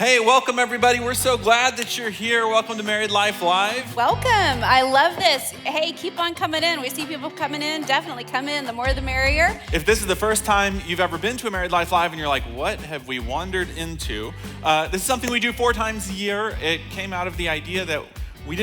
Hey, welcome everybody. We're so glad that you're here. Welcome to Married Life Live. Welcome. I love this. Hey, keep on coming in. We see people coming in. Definitely come in. The more the merrier. If this is the first time you've ever been to a Married Life Live and you're like, what have we wandered into? This is something we do 4 times a year. It came out of the idea that we'd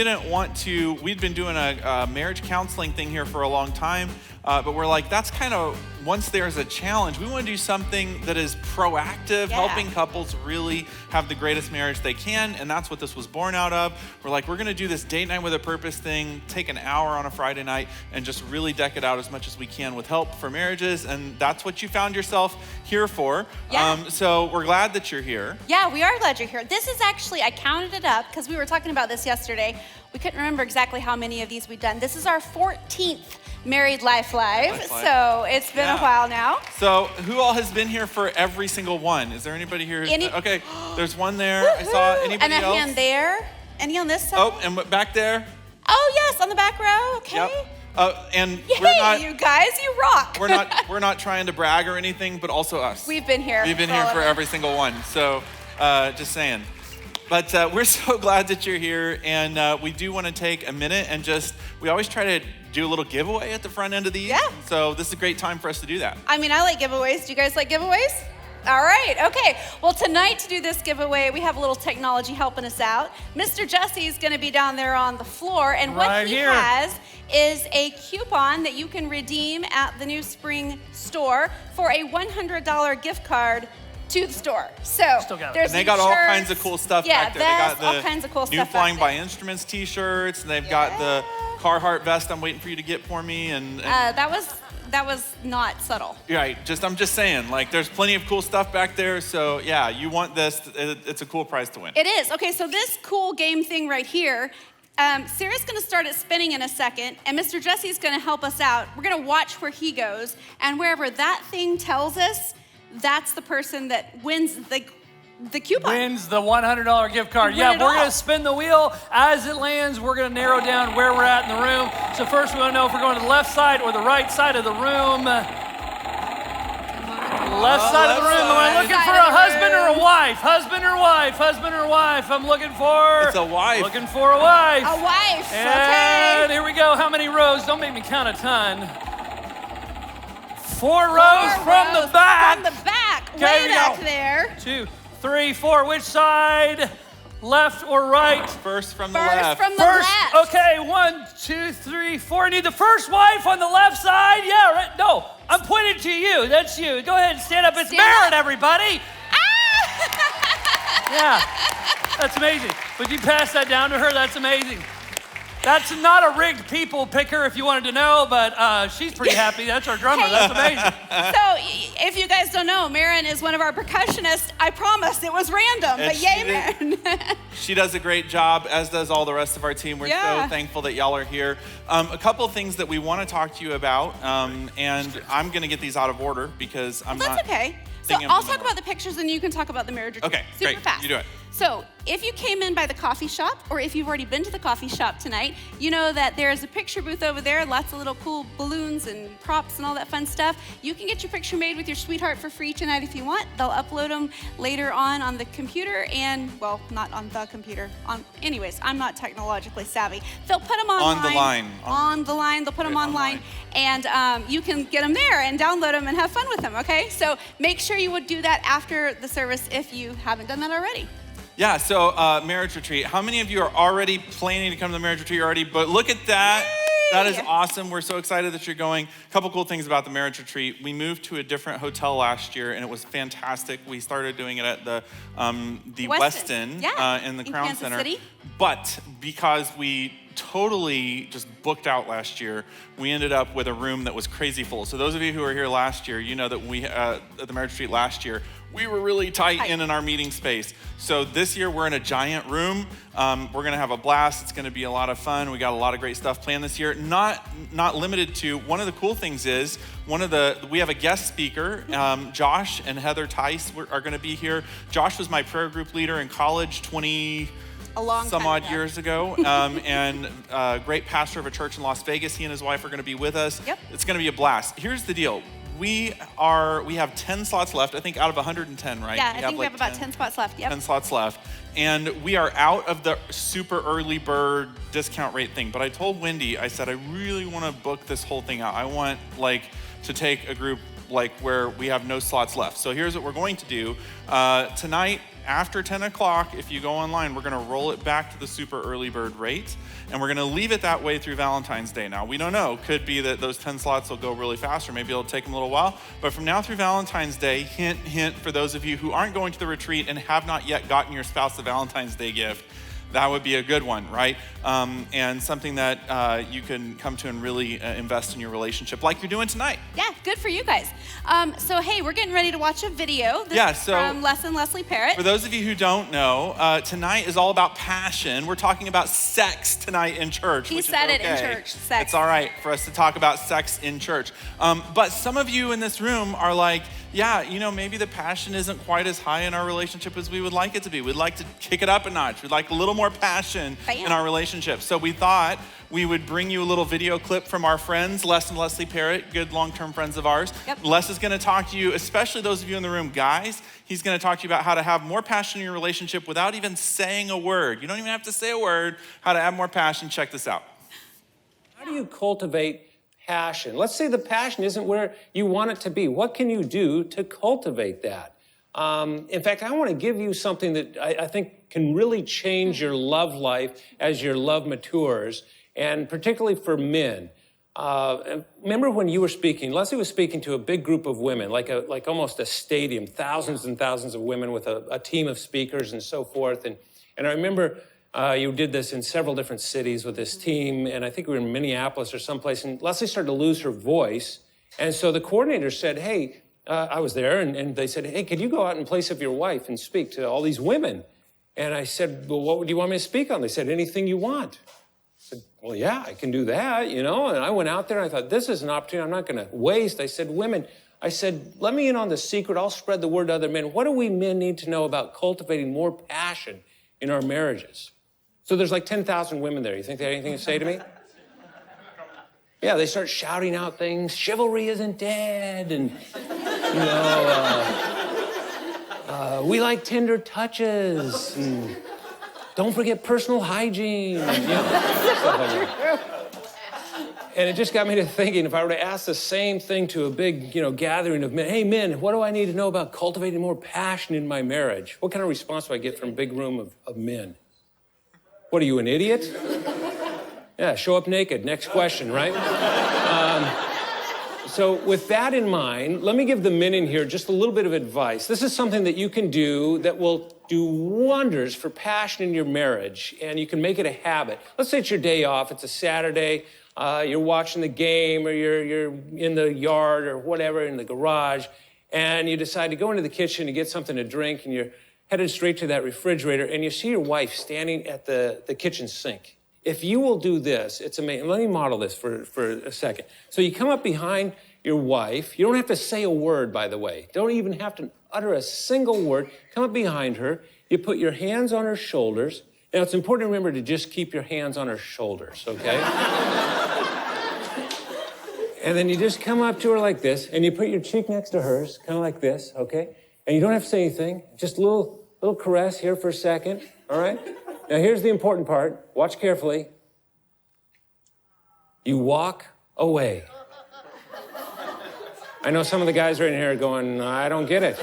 been doing a marriage counseling thing here for a long time, but we're like, that's kind of, once there's a challenge, we want to do something that is proactive, helping couples really have the greatest marriage they can, and that's what this was born out of. We're like, we're going to do this date night with a purpose thing, take an hour on a Friday night, and just really deck it out as much as we can with help for marriages, and that's what you found yourself here for. Yeah. So we're glad that you're here. Yeah, we are glad you're here. This is actually, I counted it up because we were talking about this yesterday. We couldn't remember exactly how many of these we'd done. This is our 14th Married Life Live, so it's been a while now. So who all has been here for every single one? Is there anybody here? Okay, there's one there. I saw anybody else? And a hand there. Any on this side? Oh, and back there? Oh, yes, on the back row. Okay. Yep. And Yay, we're not, you guys, you rock. we're not trying to brag or anything, but also us. We've been here. We've been here for every single one. So just saying. But we're so glad that you're here, and we do want to take a minute and we always try to do a little giveaway at the front end of these. Yeah. So this is a great time for us to do that. I mean, I like giveaways. Do you guys like giveaways? All right, okay. Well, tonight to do this giveaway, we have a little technology helping us out. Mr. Jesse is going to be down there on the floor, and what he has is a coupon that you can redeem at the New Spring store for a $100 gift card to the store. So there's and they got all kinds of cool stuff back there. They got the all kinds of cool new stuff Flying by Instruments t-shirts, and they've got the Carhartt vest I'm waiting for you to get for me. And that was not subtle. Right, I'm just saying, like, there's plenty of cool stuff back there. So yeah, you want this, it's a cool prize to win. It is. Okay, so this cool game thing right here, Sarah's gonna start it spinning in a second, and Mr. Jesse's gonna help us out. We're gonna watch where he goes, and wherever that thing tells us, that's the person that wins the coupon. Wins the $100 gift card. Yeah, we're going to spin the wheel. As it lands, we're going to narrow down where we're at in the room. So first we want to know if we're going to the left side or the right side of the room. Left side of the room. Am I looking for a husband or a wife? Husband or wife? Husband or wife? I'm looking for... It's a wife. Looking for a wife. A wife, and here we go. How many rows? Don't make me count a ton. 4 rows from the back. From the back. Okay, way back there. 2, 3, 4. Which side? Left or right? First from the left. From the left. Okay, 1, 2, 3, 4. Need the first wife on the left side? Yeah, right. No, I'm pointing to you. That's you. Go ahead and stand up. It's Merritt, everybody. Yeah, that's amazing. Would you pass that down to her? That's amazing. That's not a rigged people picker, if you wanted to know, but she's pretty happy. That's our drummer. That's amazing. So, if you guys don't know, Marin is one of our percussionists. I promise it was random, but yay, Marin. She does a great job, as does all the rest of our team. We're so thankful that y'all are here. A couple of things that we want to talk to you about, and I'm going to get these out of order because That's okay. So I'll talk about the pictures and you can talk about the marriage retreat. Okay, super great. fast. You do it. So if you came in by the coffee shop, or if you've already been to the coffee shop tonight, you know that there's a picture booth over there, lots of little cool balloons and props and all that fun stuff. You can get your picture made with your sweetheart for free tonight if you want. They'll upload them later on the computer and, well, not on the computer. Anyways, I'm not technologically savvy. They'll put them online. On the line. On the line. They'll put them online. And you can get them there and download them and have fun with them, okay? So make sure you would do that after the service if you haven't done that already. Yeah, so marriage retreat. How many of you are already planning to come to the marriage retreat already? But look at that. Yay! That is awesome. We're so excited that you're going. A couple cool things about the marriage retreat. We moved to a different hotel last year, and it was fantastic. We started doing it at the Westin in the Crown Center. City. But because we totally just booked out last year, we ended up with a room that was crazy full. So those of you who were here last year, you know that we at the marriage retreat last year, we were really tight in our meeting space. So this year we're in a giant room. We're gonna have a blast. It's gonna be a lot of fun. We got a lot of great stuff planned this year. Not limited to, one of the cool things is, we have a guest speaker. Josh and Heather Tice are gonna be here. Josh was my prayer group leader in college some odd years ago, and great pastor of a church in Las Vegas. He and his wife are gonna be with us. Yep. It's gonna be a blast. Here's the deal. we have 10 slots left, I think, out of 110, right? Yeah, I think we have about 10 spots left. Yep. 10 slots left. And we are out of the super early bird discount rate thing. But I told Wendy, I said, I really want to book this whole thing out. I want to take a group where we have no slots left. So here's what we're going to do. Tonight, after 10 o'clock, if you go online, we're gonna roll it back to the super early bird rate, and we're gonna leave it that way through Valentine's Day. Now, we don't know, could be that those 10 slots will go really fast, or maybe it'll take them a little while, but from now through Valentine's Day, hint, hint, for those of you who aren't going to the retreat and have not yet gotten your spouse a Valentine's Day gift, that would be a good one, right? And something that you can come to and really invest in your relationship like you're doing tonight. Yeah, good for you guys. So hey, we're getting ready to watch a video. This from Les and Leslie Parrott. For those of you who don't know, tonight is all about passion. We're talking about sex tonight in church. He said it in church, sex. It's all right for us to talk about sex in church. But some of you in this room are like, yeah, maybe the passion isn't quite as high in our relationship as we would like it to be. We'd like to kick it up a notch. We'd like a little more passion in our relationship. So we thought we would bring you a little video clip from our friends, Les and Leslie Parrott, good long-term friends of ours. Yep. Les is gonna talk to you, especially those of you in the room, guys, he's gonna talk to you about how to have more passion in your relationship without even saying a word. You don't even have to say a word, how to add more passion. Check this out. How do you cultivate passion? Let's say the passion isn't where you want it to be. What can you do to cultivate that? In fact, I want to give you something that I think can really change your love life as your love matures, and particularly for men. Remember when you were speaking, Leslie was speaking to a big group of women, like almost a stadium, thousands and thousands of women with a team of speakers and so forth. And I remember you did this in several different cities with this team, and I think we were in Minneapolis or someplace, and Leslie started to lose her voice. And so the coordinator said, hey, I was there, and they said, hey, could you go out in place of your wife and speak to all these women? And I said, well, what do you want me to speak on? They said, anything you want. I said, well, yeah, I can do that, And I went out there, and I thought, this is an opportunity I'm not going to waste. I said, women, I said, let me in on the secret. I'll spread the word to other men. What do we men need to know about cultivating more passion in our marriages? So there's like 10,000 women there. You think they had anything to say to me? Yeah, they start shouting out things. Chivalry isn't dead, and we like tender touches, and don't forget personal hygiene. And it just got me to thinking, if I were to ask the same thing to a big, gathering of men, hey, men, what do I need to know about cultivating more passion in my marriage? What kind of response do I get from a big room of men? What are you, an idiot? Yeah, show up naked. Next question, right? So with that in mind, let me give the men in here just a little bit of advice. This is something that you can do that will do wonders for passion in your marriage, and you can make it a habit. Let's say it's your day off. It's a Saturday. You're watching the game, or you're in the yard or whatever, in the garage, and you decide to go into the kitchen to get something to drink, and you're headed straight to that refrigerator, and you see your wife standing at the kitchen sink. If you will do this, it's amazing. Let me model this for a second. So you come up behind your wife. You don't have to say a word, by the way. Don't even have to utter a single word. Come up behind her. You put your hands on her shoulders. Now, it's important to remember to just keep your hands on her shoulders, okay? And then you just come up to her like this, and you put your cheek next to hers, kind of like this, okay? And you don't have to say anything. Just a little caress here for a second, all right? Now, here's the important part. Watch carefully. You walk away. I know some of the guys right in here are going, I don't get it.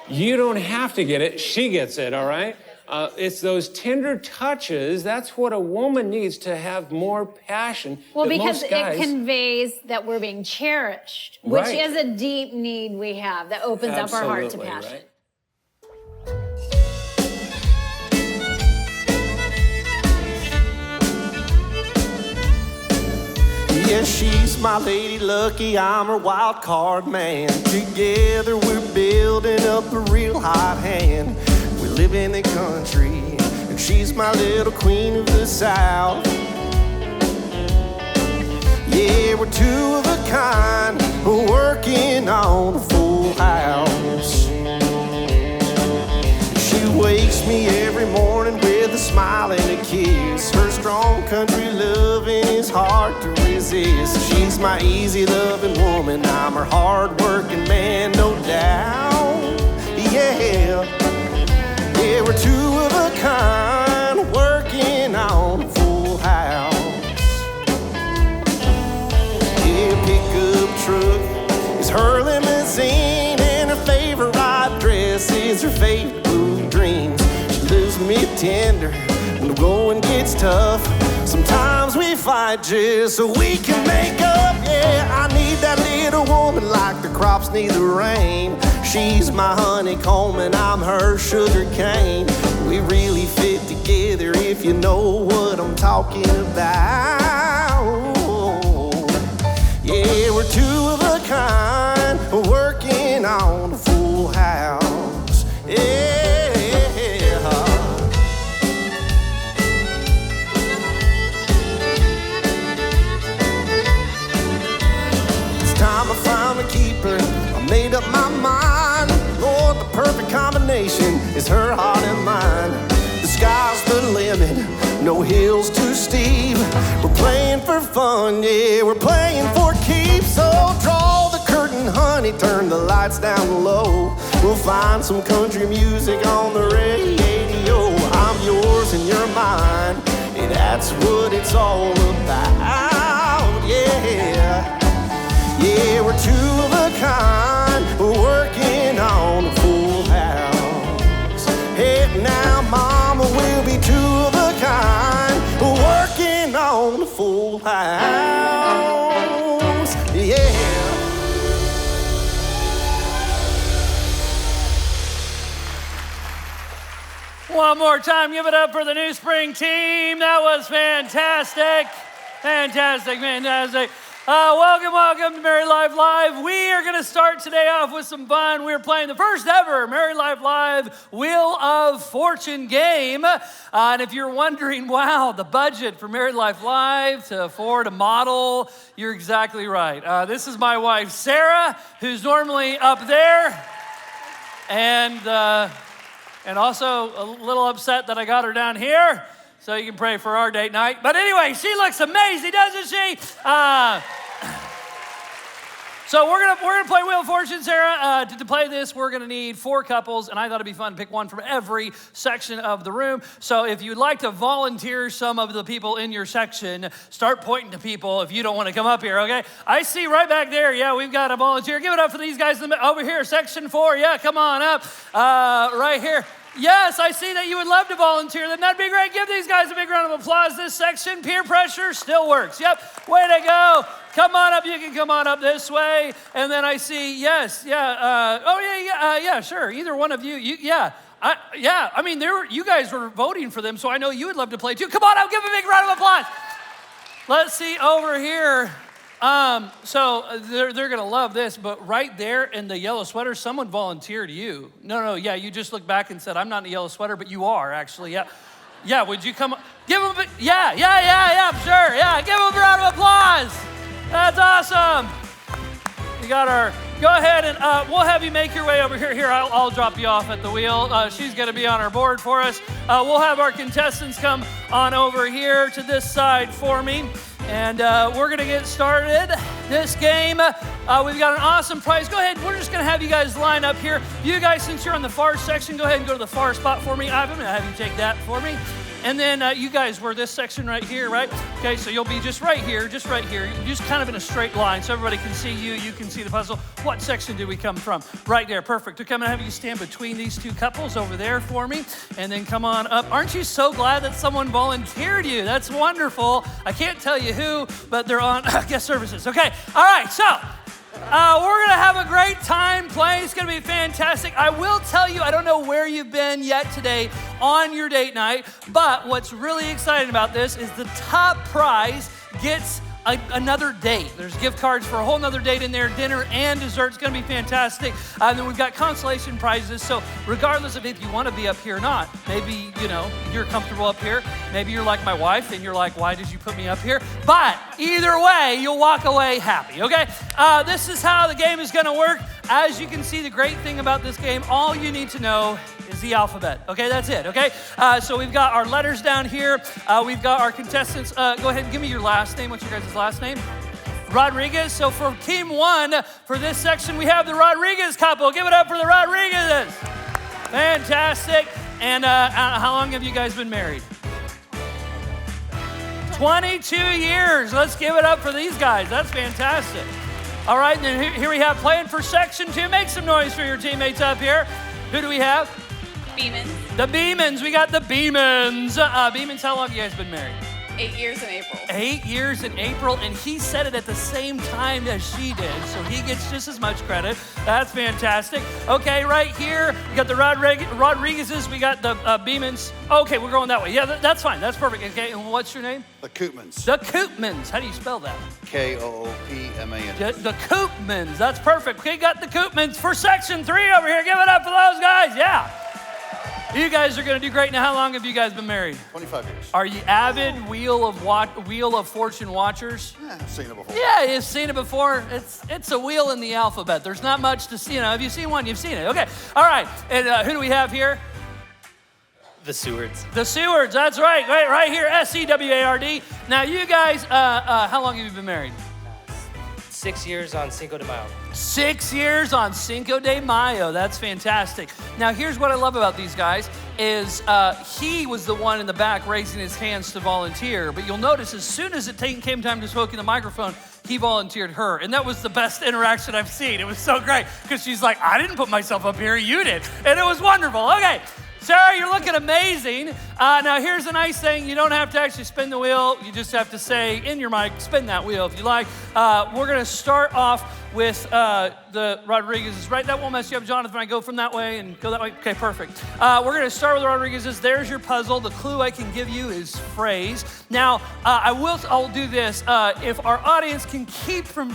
You don't have to get it. She gets it, all right? It's those tender touches. That's what a woman needs to have more passion. Well, because it conveys that we're being cherished, which is a deep need we have that opens up our heart to passion. Right? Yeah, she's my lady lucky, I'm her wild card man. Together we're building up a real hot hand. We live in the country, and she's my little queen of the South. Yeah, we're two of a kind, working on a full house. She wakes me every morning with a smile smile and a kiss. Her strong country loving is hard to resist. She's my easy loving woman, I'm her hard working man, no doubt. Yeah, yeah, we're two of a kind, working on a full house. Yeah, pickup truck is her limousine, and her favorite dress is her favorite blue dreams. She loves me tender when the going gets tough. Sometimes we fight just so we can make up. Yeah, I need that little woman like the crops need the rain. She's my honeycomb and I'm her sugar cane. We really fit together if you know what I'm talking about. Yeah, we're two of a kind, working on a full house. Yeah. It's time I found a keeper. I made up my mind. Lord, the perfect combination is her heart and mine. The sky's the limit, no hills too steep. We're playing for fun, yeah, we're playing for keeps. So draw the curtain, honey, turn the lights down low. We'll find some country music on the radio. I'm yours and you're mine, and that's what it's all about, yeah. Yeah, we're two of a kind, working on a full house. Hey, now, mama, we'll be two of a kind, working on a full house. Yeah. One more time, give it up for the New Spring team. That was fantastic. Fantastic, fantastic. Welcome to Married Life Live. We are going to start today off with some fun. We're playing the first ever Married Life Live Wheel of Fortune game. And if you're wondering, wow, the budget for Married Life Live to afford a model, you're exactly right. This is my wife, Sarah, who's normally up there. And also a little upset that I got her down here. So you can pray for our date night. But anyway, she looks amazing, doesn't she? So we're gonna play Wheel of Fortune, Sarah. To play this, we're gonna need 4 couples, and I thought it'd be fun to pick one from every section of the room. So if you'd like to volunteer some of the people in your section, start pointing to people if you don't want to come up here, okay? I see right back there, yeah, we've got a volunteer. Give it up for these guys over here, section 4. Yeah, come on up, right here. Yes, I see that you would love to volunteer. Then that'd be great. Give these guys a big round of applause. This section, peer pressure, still works. Yep, way to go. Come on up. You can come on up this way. And then I see, yes, yeah. Yeah, sure. Either one of you, yeah. I mean, you guys were voting for them, so I know you would love to play too. Come on up. Give a big round of applause. Let's see over here. So they're gonna love this, but right there in the yellow sweater, someone volunteered you. No, yeah, you just looked back and said, I'm not in a yellow sweater, but you are actually, yeah. Yeah, would you come, give them yeah, sure, yeah, give them a round of applause. That's awesome. You got our, go ahead and we'll have you make your way over here. Here, I'll drop you off at the wheel. She's gonna be on our board for us. We'll have our contestants come on over here to this side for me. And we're gonna get started this game. We've got an awesome prize. Go ahead, we're just gonna have you guys line up here. You guys, since you're on the far section, go ahead and go to the far spot for me. I'm gonna have you take that for me. And then you guys were this section right here, right? Okay, so you'll be just right here, just kind of in a straight line so everybody can see you, you can see the puzzle. What section did we come from? Right there, perfect. To come and have you stand between these 2 couples over there for me, and then come on up. Aren't you so glad that someone volunteered you? That's wonderful. I can't tell you who, but they're on guest services. Okay, all right, so we're gonna have a great time playing. It's gonna be fantastic. I will tell you, I don't know where you've been yet today on your date night, but what's really exciting about this is the top prize gets another date. There's gift cards for a whole nother date in there, dinner and dessert. It's gonna be fantastic. And then we've got consolation prizes. So regardless of if you wanna be up here or not, maybe, you're comfortable up here. Maybe you're like my wife and you're like, why did you put me up here? But either way, you'll walk away happy, okay? This is how the game is gonna work. As you can see, the great thing about this game, all you need to know is the alphabet. Okay, that's it, okay? So we've got our letters down here. We've got our contestants. Go ahead and give me your last name. What's your guys' last name? Rodriguez. So for team 1, for this section, we have the Rodriguez couple. Give it up for the Rodriguezes. Fantastic. And how long have you guys been married? 22 years. Let's give it up for these guys. That's fantastic. All right, and then here we have playing for section 2. Make some noise for your teammates up here. Who do we have? Beemans. The Beemans. We got the Beemans. Beemans, how long have you guys been married? 8 years in April. 8 years in April, and he said it at the same time as she did, so he gets just as much credit. That's fantastic. Okay, right here, we got the Rodriguezes, we got the Beemans. Okay, we're going that way. Yeah, that's fine. That's perfect. Okay, and what's your name? The Koopmans. The Koopmans. How do you spell that? Koopmans. The Koopmans. That's perfect. We got the Koopmans for section 3 over here. Give it up for those guys. Yeah. You guys are going to do great. Now, how long have you guys been married? 25 years. Are you avid Wheel of Fortune watchers? Yeah, I've seen it before. Yeah, you've seen it before. It's a wheel in the alphabet. There's not much to see. You know, have you seen one? You've seen it. Okay. All right. And who do we have here? The Sewards. The Sewards. That's right. Right here. SEWARD. Now, you guys, how long have you been married? 6 years on Cinco de Mayo. 6 years on Cinco de Mayo. That's fantastic. Now, here's what I love about these guys is he was the one in the back raising his hands to volunteer. But you'll notice as soon as it came time to smoke in the microphone, he volunteered her. And that was the best interaction I've seen. It was so great because she's like, I didn't put myself up here. You did. And it was wonderful. Okay. Sarah, you're looking amazing. Now, here's a nice thing. You don't have to actually spin the wheel. You just have to say in your mic, spin that wheel if you like. We're going to start off with the Rodriguezes. Right, that won't mess you up, Jonathan. I go from that way and go that way. Okay, perfect. We're going to start with the Rodriguezes. There's your puzzle. The clue I can give you is phrase. Now, I'll do this. If our audience can keep from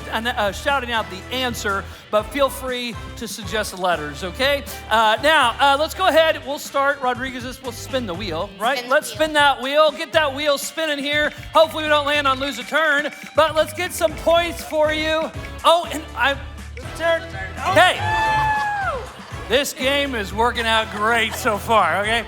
shouting out the answer, but feel free to suggest letters, okay? Now, let's go ahead. We'll start. Rodriguezes, we'll spin the wheel, right? Let's spin that wheel. Get that wheel spinning here. Hopefully we don't land on lose a turn, but let's get some points for you. Oh, and okay. This game is working out great so far, okay?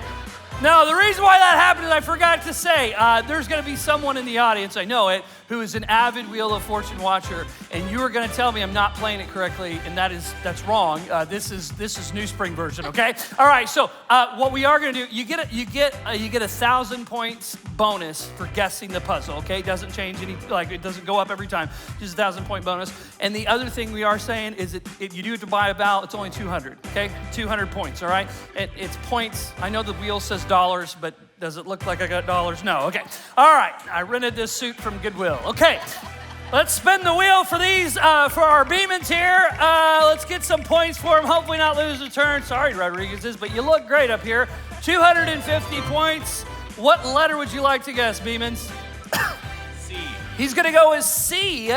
Now, the reason why that happened is I forgot to say, there's going to be someone in the audience, I know it, who is an avid Wheel of Fortune watcher, and you are going to tell me I'm not playing it correctly, and that's wrong. This is New Spring version, okay? All right. So what we are going to do, you get 1,000 points bonus for guessing the puzzle. Okay, it doesn't change it doesn't go up every time. Just 1,000-point bonus. And the other thing we are saying is that you do have to buy a vowel. It's only 200. Okay, 200 points. All right. It's points. I know the wheel says dollars, but does it look like I got dollars? No. Okay. All right. I rented this suit from Goodwill. Okay. Let's spin the wheel for these, for our Beemans here. Let's get some points for them. Hopefully not lose a turn. Sorry, Rodriguezes, but you look great up here. 250 points. What letter would you like to guess, Beemans? C. He's going to go with C.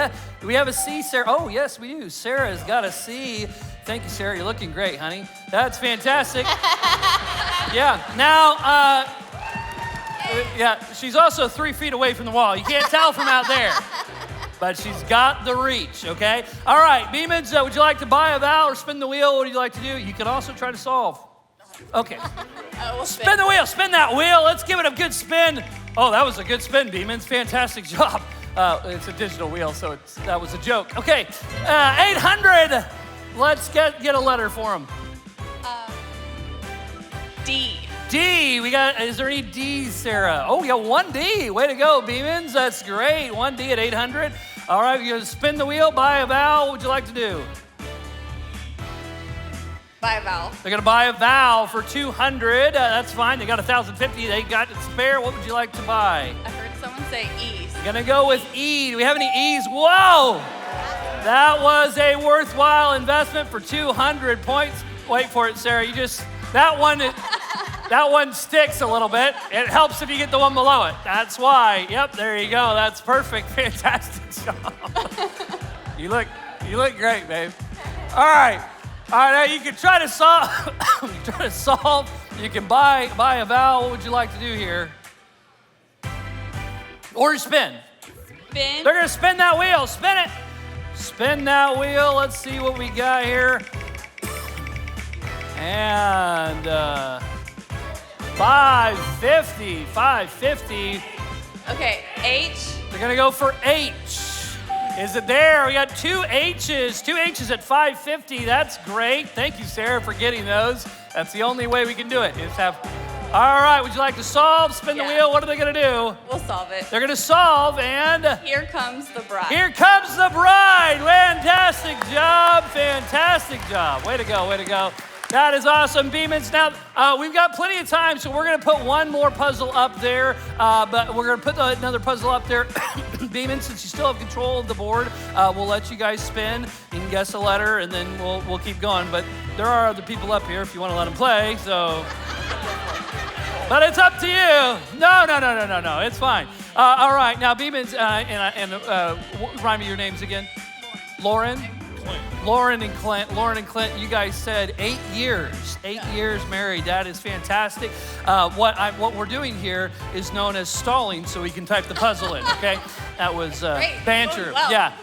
Do we have a C, Sarah? Oh, yes, we do. Sarah's got a C. Thank you, Sarah. You're looking great, honey. That's fantastic. Yeah. Now, yeah, she's also 3 feet away from the wall. You can't tell from out there. But she's got the reach, okay? All right, Beemans, would you like to buy a vowel or spin the wheel? What would you like to do? You can also try to solve. Okay. We'll spin the wheel, spin that wheel. Let's give it a good spin. Oh, that was a good spin, Beemans. Fantastic job. It's a digital wheel, so that was a joke. Okay, 800. Let's get a letter for him. D. D. Is there any D's, Sarah? Oh, we got one D. Way to go, Beemans. That's great. One D at 800. All right, you're going to spin the wheel, buy a vowel. What would you like to do? Buy a vowel. They're going to buy a vowel for 200. That's fine. They got 1,050. They got it spare. What would you like to buy? I heard someone say E's. You're going to go with E. Do we have any E's? Whoa! That was a worthwhile investment for 200 points. Wait for it, Sarah. That one sticks a little bit. It helps if you get the one below it. That's why. Yep, there you go. That's perfect. Fantastic job. You look great, babe. All right. Now you can try to solve. You can buy a vowel. What would you like to do here? Or spin. Spin. They're gonna spin that wheel. Spin it. Spin that wheel. Let's see what we got here. And 550. Okay, H. They're gonna go for H. Is it there? We got 2 H's. 2 H's at 550. That's great. Thank you, Sarah, for getting those. That's the only way we can do it. Is have. All right. Would you like to solve? Spin the wheel. What are they gonna do? We'll solve it. They're gonna solve, and Here comes the bride. here comes the bride. Fantastic job. Fantastic job. Way to go. Way to go. That is awesome, Beemans. Now, we've got plenty of time, so we're going to put one more puzzle up there, but we're going to put another puzzle up there. Beemans, since you still have control of the board, we'll let you guys spin. You can guess a letter, and then we'll keep going. But there are other people up here if you want to let them play, so. But it's up to you. No. It's fine. All right, now, Beemans, rhyme me your names again. Lauren and Clint, you guys said 8 years. 8 years married. That is fantastic. What we're doing here is known as stalling, so we can type the puzzle in. Okay, that was banter. Well. Yeah.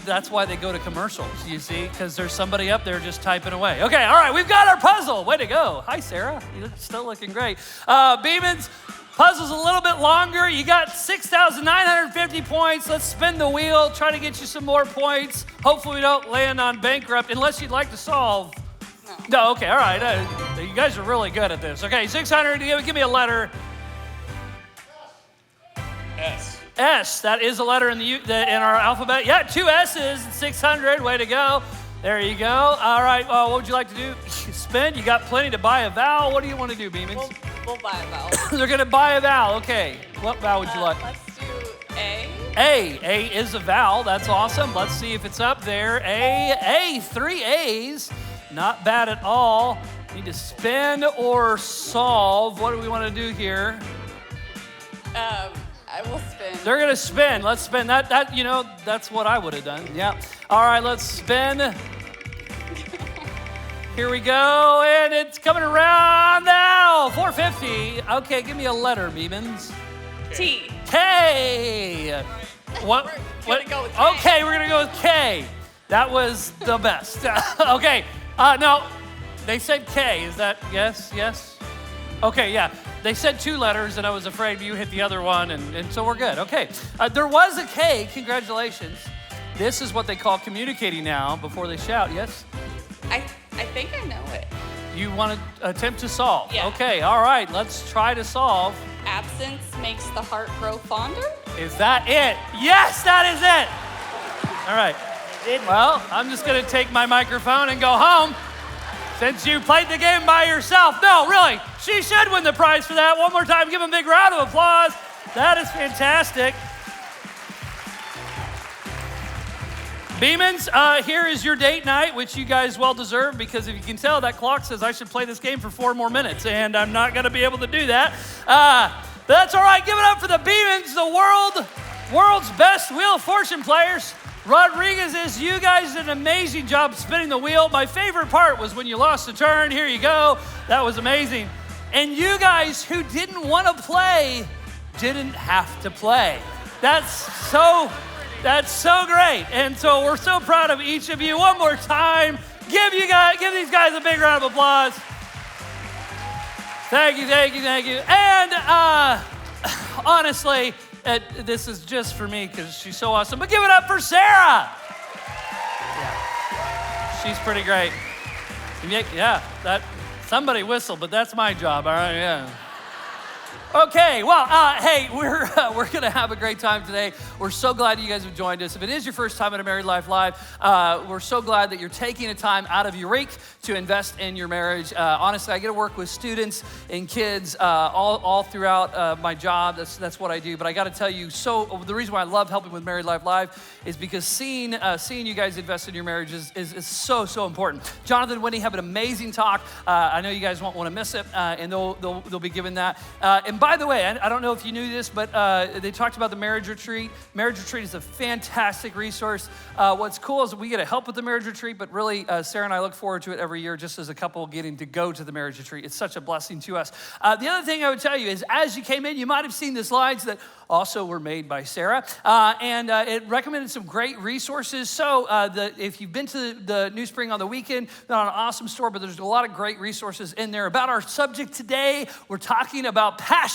That's why they go to commercials. You see, because there's somebody up there just typing away. Okay. All right. We've got our puzzle. Way to go. Hi, Sarah. You're still looking great. Beemans. Puzzle's a little bit longer. You got 6,950 points. Let's spin the wheel, try to get you some more points. Hopefully we don't land on bankrupt, unless you'd like to solve. No, okay, all right. You guys are really good at this. Okay, 600, give me a letter. S. S, that is a letter in our alphabet. Yeah, 2 S's, 600, way to go. There you go. All right, what would you like to do? Spin, you got plenty to buy a vowel. What do you want to do, Beemans? We'll buy a vowel. They're gonna buy a vowel, okay. What vowel would you like? Let's do A. A is a vowel, that's awesome. Let's see if it's up there. A, 3 A's, not bad at all. Need to spin or solve. What do we want to do here? I will spin. They're gonna spin, let's spin. That's what I would have done, yeah. All right, let's spin. Here we go, and it's coming around now. 450. Okay, give me a letter, Beemans. T. K. What? We're gonna go with K. Okay, we're gonna go with K. That was the best. Okay. No, they said K. Is that yes? Yes. Okay, yeah. They said 2 letters, and I was afraid you hit the other one, and so we're good. Okay. There was a K. Congratulations. This is what they call communicating now before they shout. Yes. I think I know it. You want to attempt to solve? Yeah. Okay, all right, let's try to solve. Absence makes the heart grow fonder. Is that it? Yes, that is it. All right. Well, I'm just going to take my microphone and go home since you played the game by yourself. No, really, she should win the prize for that. One more time, give them a big round of applause. That is fantastic. Beemans, here is your date night, which you guys well deserve, because if you can tell, that clock says I should play this game for 4 more minutes, and I'm not going to be able to do that. But that's all right. Give it up for the Beemans, the world's best Wheel of Fortune players. Rodriguez, you guys did an amazing job spinning the wheel. My favorite part was when you lost a turn. Here you go. That was amazing. And you guys who didn't want to play didn't have to play. That's so great. And so we're so proud of each of you. One more time, give these guys a big round of applause. Thank you. And honestly, this is just for me because she's so awesome. But give it up for Sarah. Yeah. She's pretty great. Yeah, somebody whistle, but that's my job, all right, yeah. Okay, well, hey, we're going to have a great time today. We're so glad you guys have joined us. If it is your first time at A Married Life Live, we're so glad that you're taking a time out of your week to invest in your marriage. Honestly, I get to work with students and kids all throughout my job. That's what I do. But I got to tell you, the reason why I love helping with Married Life Live is because seeing you guys invest in your marriage is so important. Jonathan and Wendy have an amazing talk. I know you guys won't want to miss it, and they'll be giving that. And by the way, I don't know if you knew this, but they talked about the marriage retreat. Marriage retreat is a fantastic resource. What's cool is we get to help with the marriage retreat, but really, Sarah and I look forward to it every year just as a couple getting to go to the marriage retreat. It's such a blessing to us. The other thing I would tell you is as you came in, you might have seen the slides that also were made by Sarah, and it recommended some great resources. So if you've been to the New Spring on the weekend, not an awesome store, but there's a lot of great resources in there. About our subject today, we're talking about passion.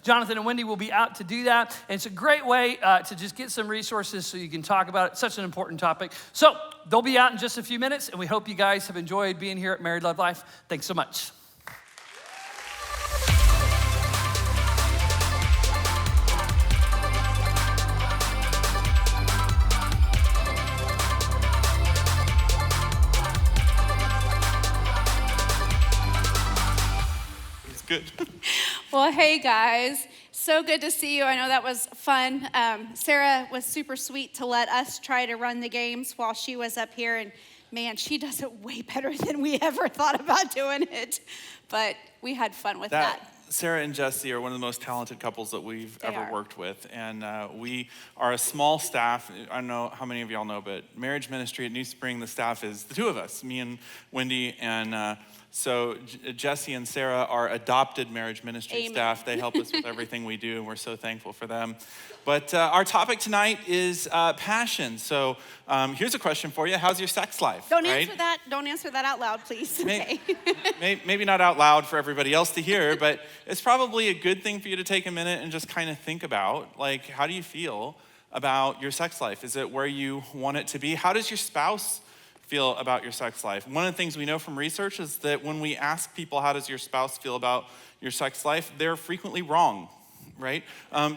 Jonathan and Wendy will be out to do that, and it's a great way to just get some resources so you can talk about it. It's such an important topic. So they'll be out in just a few minutes, and we hope you guys have enjoyed being here at Married Love Life. Thanks so much. Good. Well, hey guys, so good to see you. I know that was fun. Sarah was super sweet to let us try to run the games while she was up here, and man, she does it way better than we ever thought about doing it. But we had fun with that. Sarah and Jesse are one of the most talented couples that we've They ever are. worked with. And we are a small staff. I don't know how many of y'all know, but marriage ministry at New Spring, the staff is the two of us, me and Wendy. And so Jesse and Sarah are adopted marriage ministry Amen. staff. They help us with everything we do, and we're so thankful for them. But our topic tonight is passion. So here's a question for you. How's your sex life? Don't right? answer that. Don't answer that out loud, please. Okay. Maybe not out loud for everybody else to hear, but it's probably a good thing for you to take a minute and just kind of think about, like, how do you feel about your sex life? Is it where you want it to be? How does your spouse feel about your sex life? One of the things we know from research is that when we ask people, how does your spouse feel about your sex life, they're frequently wrong, right?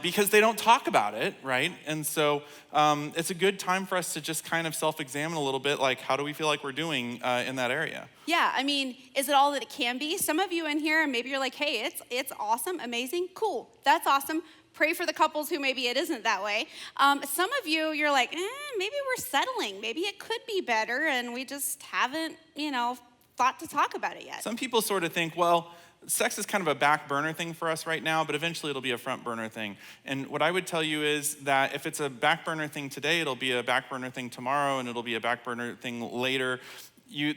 Because they don't talk about it, right? And so it's a good time for us to just kind of self-examine a little bit, like, how do we feel like we're doing in that area? Yeah, I mean, is it all that it can be? Some of you in here, maybe you're like, hey, it's awesome, amazing, cool, that's awesome. Pray for the couples who maybe it isn't that way. Some of you, you're like, maybe we're settling. Maybe it could be better, and we just haven't, thought to talk about it yet. Some people sort of think, well, sex is kind of a back burner thing for us right now, but eventually it'll be a front burner thing. And what I would tell you is that if it's a back burner thing today, it'll be a back burner thing tomorrow, and it'll be a back burner thing later.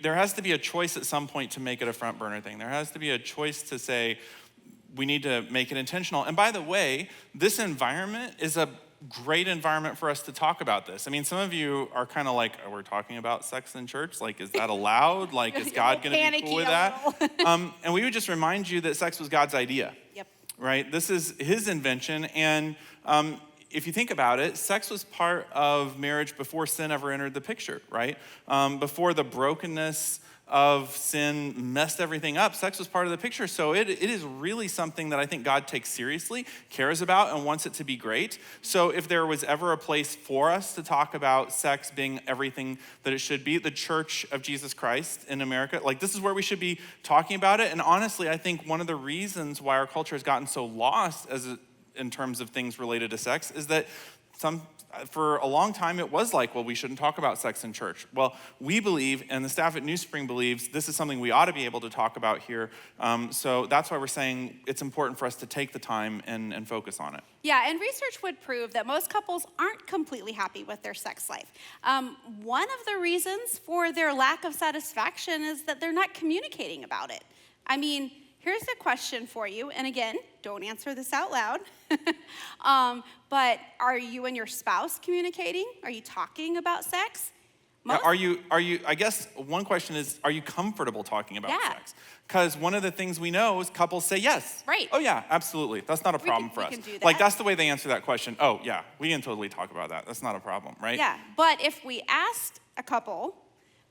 There has to be a choice at some point to make it a front burner thing. There has to be a choice to say, we need to make it intentional. And by the way, this environment is a great environment for us to talk about this. I mean, some of you are kind of like, oh, we're talking about sex in church? Like, is that allowed? Like, is God going to be cool with that? And we would just remind you that sex was God's idea. Yep. Right? This is his invention. And if you think about it, sex was part of marriage before sin ever entered the picture, right? Before the brokenness of sin messed everything up, sex was part of the picture. So it is really something that I think God takes seriously, cares about, and wants it to be great. So if there was ever a place for us to talk about sex being everything that it should be, the Church of Jesus Christ in America, like, this is where we should be talking about it. And honestly, I think one of the reasons why our culture has gotten so lost in terms of things related to sex is that for a long time, it was like, well, we shouldn't talk about sex in church. Well, we believe, and the staff at New Spring believes, this is something we ought to be able to talk about here. So that's why we're saying it's important for us to take the time and focus on it. Yeah, and research would prove that most couples aren't completely happy with their sex life. One of the reasons for their lack of satisfaction is that they're not communicating about it. I mean, here's a question for you, and again, don't answer this out loud. But are you and your spouse communicating? Are you talking about sex? Are you? I guess one question is, are you comfortable talking about sex? Because one of the things we know is couples say yes. Right. Oh yeah, absolutely. That's not a problem for us. We can do that. Like, that's the way they answer that question. Oh yeah, we can totally talk about that. That's not a problem, right? Yeah, but if we asked a couple,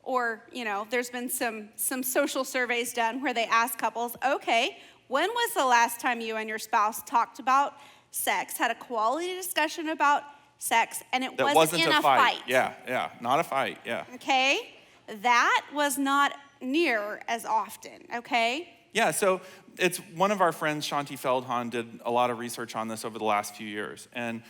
or there's been some social surveys done where they ask couples, okay, when was the last time you and your spouse talked about sex, had a quality discussion about sex, and it wasn't in a fight? Yeah, not a fight, yeah. Okay, that was not near as often, okay? Yeah, so it's one of our friends, Shanti Feldhahn, did a lot of research on this over the last few years. And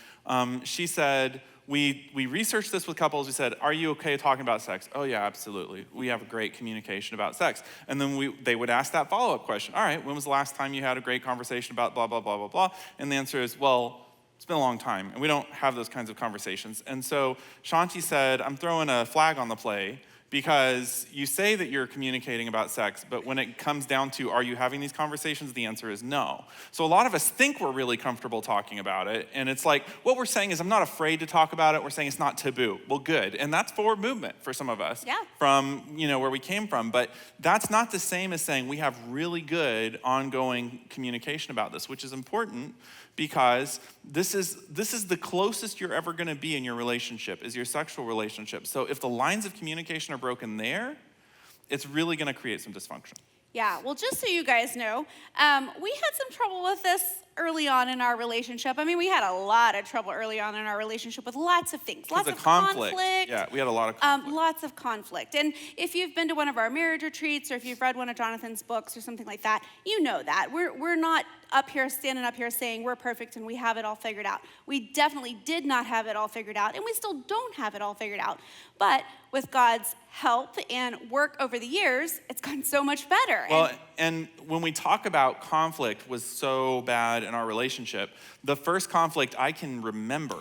she said we researched this with couples. We said, are you okay talking about sex? Oh yeah, absolutely. We have a great communication about sex. And then they would ask that follow-up question. All right, when was the last time you had a great conversation about blah, blah, blah, blah, blah? And the answer is, well, it's been a long time, and we don't have those kinds of conversations. And so Shanti said, I'm throwing a flag on the play, because you say that you're communicating about sex, but when it comes down to, are you having these conversations, the answer is no. So a lot of us think we're really comfortable talking about it, and it's like, what we're saying is, I'm not afraid to talk about it. We're saying it's not taboo. Well, good, and that's forward movement for some of us from where we came from, but that's not the same as saying we have really good ongoing communication about this, which is important, because this is the closest you're ever gonna be in your relationship, is your sexual relationship. So if the lines of communication are broken there, it's really gonna create some dysfunction. Yeah, well, just so you guys know, we had some trouble with this early on in our relationship. I mean, we had a lot of trouble early on in our relationship with lots of things. Lots of conflict. Yeah, we had a lot of conflict. Lots of conflict. And if you've been to one of our marriage retreats, or if you've read one of Jonathan's books or something like that, you know that. We're not standing up here saying we're perfect and we have it all figured out. We definitely did not have it all figured out, and we still don't have it all figured out. But with God's help and work over the years, it's gotten so much better. Well, and when we talk about conflict was so bad in our relationship, the first conflict I can remember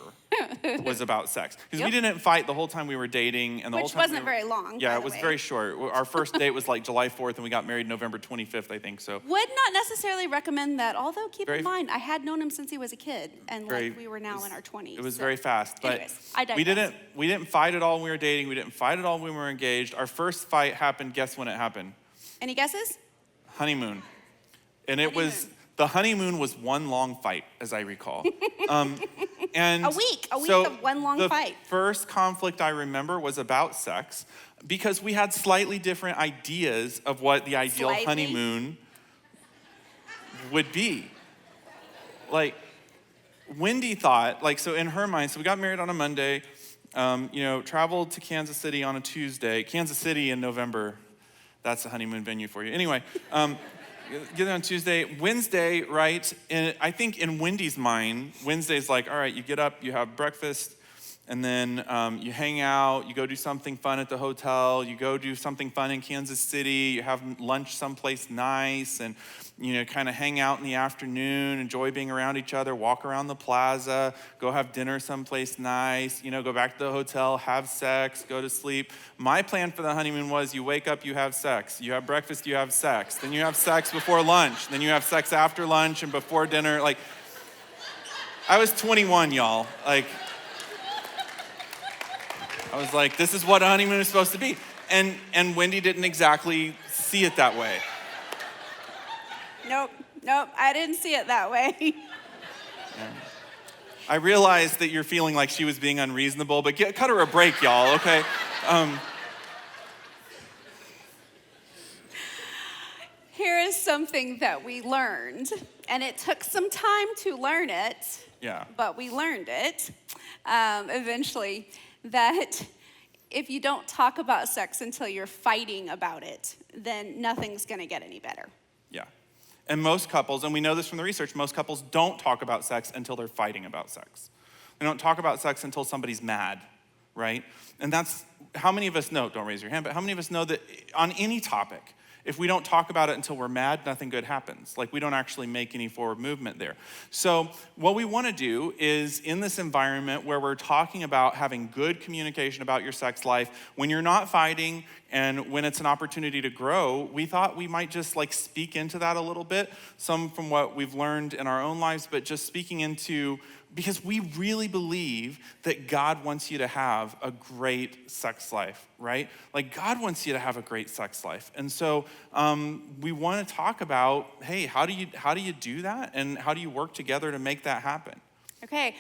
was about sex. Because we didn't fight the whole time we were dating. And the whole time wasn't very long, Yeah, by it the was way. very short. Our first date was like July 4th, and we got married November 25th, I think, so. Would not necessarily recommend that, although keep Very- in mind, I had known him since he was a kid, and we were now in our 20s. It was so- very fast, but Anyways, I digress. we didn't fight at all when we were dating. We didn't fight at all when we were engaged. Our first fight happened, guess when it happened? Any guesses? Honeymoon. And the honeymoon was one long fight, as I recall. And A week so of one long the fight. first conflict I remember was about sex, because we had slightly different ideas of what the ideal Slightly? honeymoon would be. Like, Wendy thought, so in her mind, so we got married on a Monday, traveled to Kansas City on a Tuesday. Kansas City in November, that's a honeymoon venue for you. Anyway, get there on Tuesday. Wednesday, right? I think in Wendy's mind, Wednesday's like, all right, you get up, you have breakfast, and then you hang out, you go do something fun at the hotel, you go do something fun in Kansas City, you have lunch someplace nice, and kind of hang out in the afternoon, enjoy being around each other, walk around the plaza, go have dinner someplace nice, go back to the hotel, have sex, go to sleep. My plan for the honeymoon was you wake up, you have sex. You have breakfast, you have sex. Then you have sex before lunch. Then you have sex after lunch and before dinner. I was 21, y'all. I was like, this is what a honeymoon is supposed to be. And Wendy didn't exactly see it that way. Nope, I didn't see it that way. I realized that you're feeling like she was being unreasonable, but cut her a break, y'all, okay? Here is something that we learned, and it took some time to learn it. Yeah. But we learned it eventually, that if you don't talk about sex until you're fighting about it, then nothing's gonna get any better. Yeah. And most couples, and we know this from the research, most couples don't talk about sex until they're fighting about sex. They don't talk about sex until somebody's mad, right? And that's, how many of us know, don't raise your hand, but how many of us know that on any topic, if we don't talk about it until we're mad, nothing good happens. We don't actually make any forward movement there. So what we want to do is, in this environment where we're talking about having good communication about your sex life, when you're not fighting and when it's an opportunity to grow, we thought we might just speak into that a little bit, some from what we've learned in our own lives, but just speaking into, because we really believe that God wants you to have a great sex life, right? God wants you to have a great sex life. And so we want to talk about, hey, how do you do that? And how do you work together to make that happen? Okay,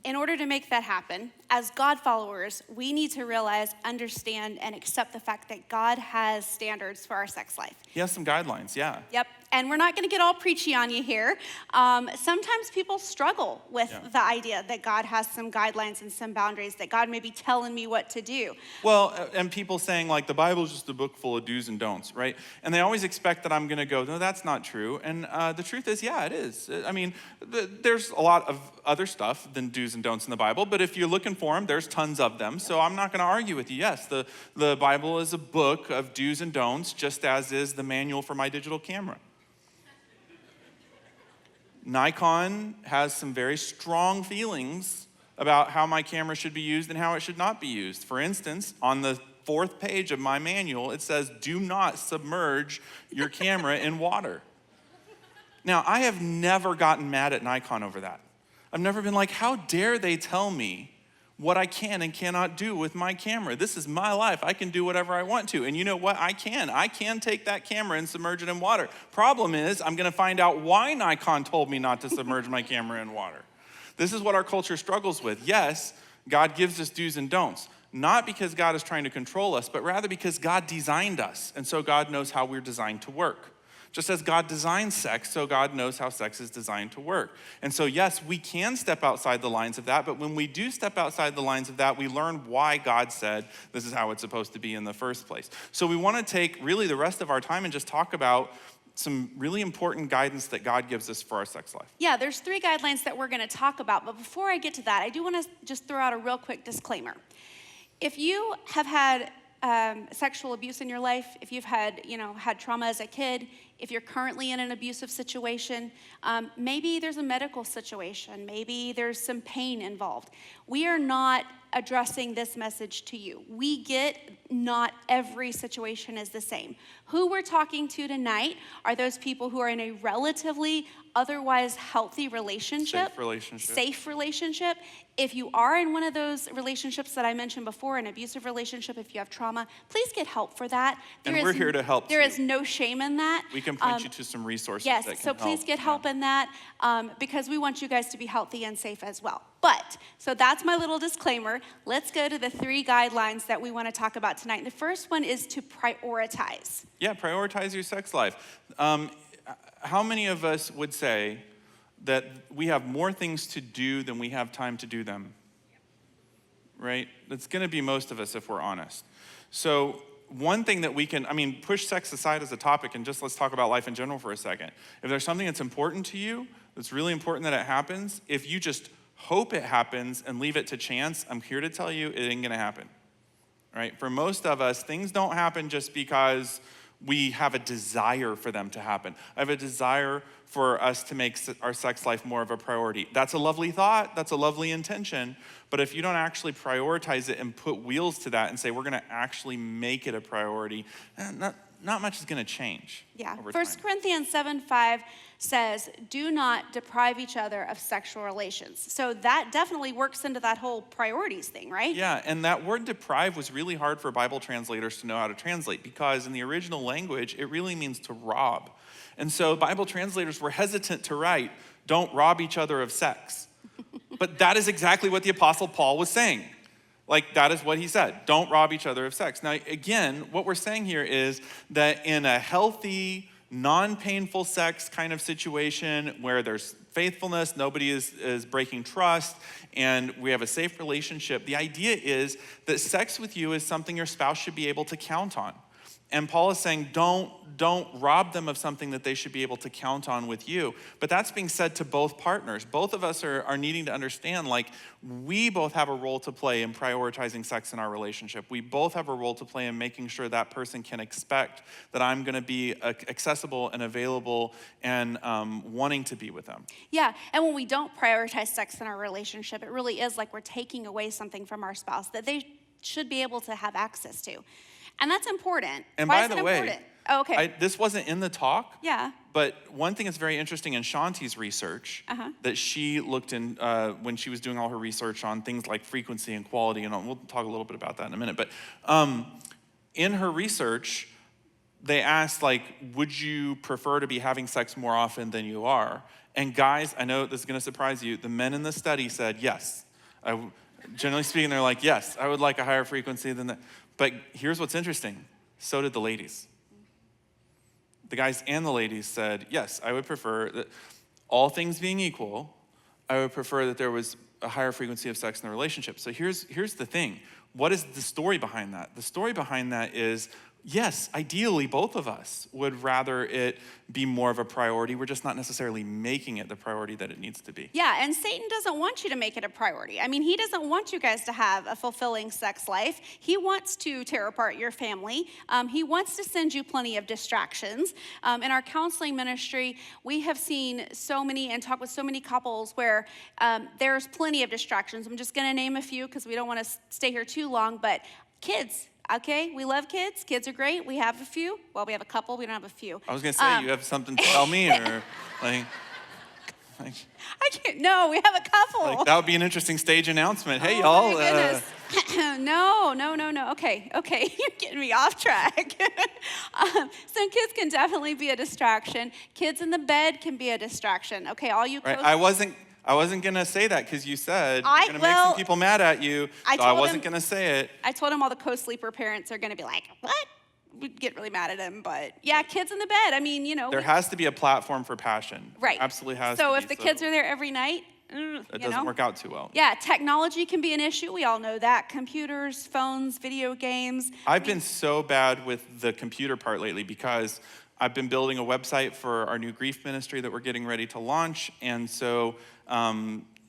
in order to make that happen, as God followers, we need to realize, understand, and accept the fact that God has standards for our sex life. He has some guidelines, yeah. Yep, and we're not gonna get all preachy on you here. Sometimes people struggle with the idea that God has some guidelines and some boundaries, that God may be telling me what to do. Well, and people saying the Bible's just a book full of do's and don'ts, right? And they always expect that I'm gonna go, no, that's not true. And the truth is, yeah, it is. I mean, there's a lot of other stuff than do's and don'ts in the Bible, but if you're looking form. There's tons of them. So I'm not going to argue with you. Yes, the Bible is a book of do's and don'ts, just as is the manual for my digital camera. Nikon has some very strong feelings about how my camera should be used and how it should not be used. For instance, on the 4th page of my manual, it says, do not submerge your camera in water. Now, I have never gotten mad at Nikon over that. I've never been like, how dare they tell me what I can and cannot do with my camera? This is my life. I can do whatever I want to. And you know what? I can take that camera and submerge it in water. Problem is, I'm gonna find out why Nikon told me not to submerge my camera in water. This is what our culture struggles with. Yes, God gives us do's and don'ts. Not because God is trying to control us, but rather because God designed us. And so God knows how we're designed to work. Just as God designed sex, so God knows how sex is designed to work. And so yes, we can step outside the lines of that, but when we do step outside the lines of that, we learn why God said this is how it's supposed to be in the first place. So we want to take really the rest of our time and just talk about some really important guidance that God gives us for our sex life. Yeah, there's 3 guidelines that we're going to talk about, but before I get to that, I do want to just throw out a real quick disclaimer. If you have had sexual abuse in your life, if you've had trauma as a kid, if you're currently in an abusive situation, maybe there's a medical situation, maybe there's some pain involved. We are not addressing this message to you. We get not every situation is the same. Who we're talking to tonight are those people who are in a relatively otherwise healthy relationship. Safe relationship. If you are in one of those relationships that I mentioned before, an abusive relationship, if you have trauma, please get help for that. We're here to help. There is no shame in that. We can point you to some resources that can so please help. get help in that because we want you guys to be healthy and safe as well. But, so that's my little disclaimer. Let's go to the 3 guidelines that we want to talk about tonight. The first one is to prioritize. Yeah, prioritize your sex life. How many of us would say that we have more things to do than we have time to do them? Right? That's going to be most of us if we're honest. So one thing that we can, push sex aside as a topic and just let's talk about life in general for a second. If there's something that's important to you, that's really important that it happens, if you just hope it happens and leave it to chance, I'm here to tell you it ain't going to happen. Right? For most of us, things don't happen just because we have a desire for them to happen. I have a desire for us to make our sex life more of a priority. That's a lovely thought, that's a lovely intention, but if you don't actually prioritize it and put wheels to that and say, we're gonna actually make it a priority, not much is gonna change. Yeah, over 1 time. Corinthians 7:5 says, do not deprive each other of sexual relations. So that definitely works into that whole priorities thing, right? Yeah, and that word deprive was really hard for Bible translators to know how to translate because in the original language, it really means to rob. And so Bible translators were hesitant to write, don't rob each other of sex. But that is exactly what the Apostle Paul was saying. Like, that is what he said. Don't rob each other of sex. Now, again, what we're saying here is that in a healthy, non-painful sex kind of situation where there's faithfulness, nobody is breaking trust, and we have a safe relationship, the idea is that sex with you is something your spouse should be able to count on. And Paul is saying, don't rob them of something that they should be able to count on with you. But that's being said to both partners. Both of us are needing to understand, like, we both have a role to play in prioritizing sex in our relationship. We both have a role to play in making sure that person can expect that I'm gonna be accessible and available and wanting to be with them. Yeah, and when we don't prioritize sex in our relationship, it really is like we're taking away something from our spouse that they should be able to have access to. And that's important. And Why by is the it way, important? Oh, okay. This wasn't in the talk. Yeah. But one thing that's very interesting in Shanti's research that she looked in when she was doing all her research on things like frequency and quality, and we'll talk a little bit about that in a minute. But in her research, they asked, like, would you prefer to be having sex more often than you are? And guys, I know this is going to surprise you, the men in the study said yes. Generally speaking, they're like, yes, I would like a higher frequency than that. But here's what's interesting. So did the ladies. The guys and the ladies said, yes, I would prefer that, all things being equal, I would prefer that there was a higher frequency of sex in the relationship. So here's the thing. What is the story behind that? The story behind that is yes, ideally, both of us would rather it be more of a priority. We're just not necessarily making it the priority that it needs to be. Yeah, and Satan doesn't want you to make it a priority. I mean, he doesn't want you guys to have a fulfilling sex life. He wants to tear apart your family. He wants to send you plenty of distractions. In our counseling ministry, we have seen so many and talked with so many couples where there's plenty of distractions. I'm just going to name a few because we don't want to stay here too long, but kids. Okay, we love kids. Kids are great. We have a few. Well, we have a couple. We don't have a few. I was gonna say, you have something to tell me, or like I can't. No, we have a couple. like that would be an interesting stage announcement. Hey, Oh, y'all. my goodness. No. Okay, you're getting me off track. So kids can definitely be a distraction. Kids in the bed can be a distraction. Okay, all you. Right, I wasn't gonna say that because you said I- you're gonna make well, some people mad at you, I so I told wasn't him- gonna say it. I told him all the co-sleeper parents are going to be like, what? We'd get really mad at him, but yeah, kids in the bed. I mean, There has to be a platform for passion. right. Absolutely has to So be. if the kids are there every night, it doesn't work out too well. Yeah, technology can be an issue. We all know that. Computers, phones, video games. I've been so bad with the computer part lately because I've been building a website for our new grief ministry that we're getting ready to launch, and so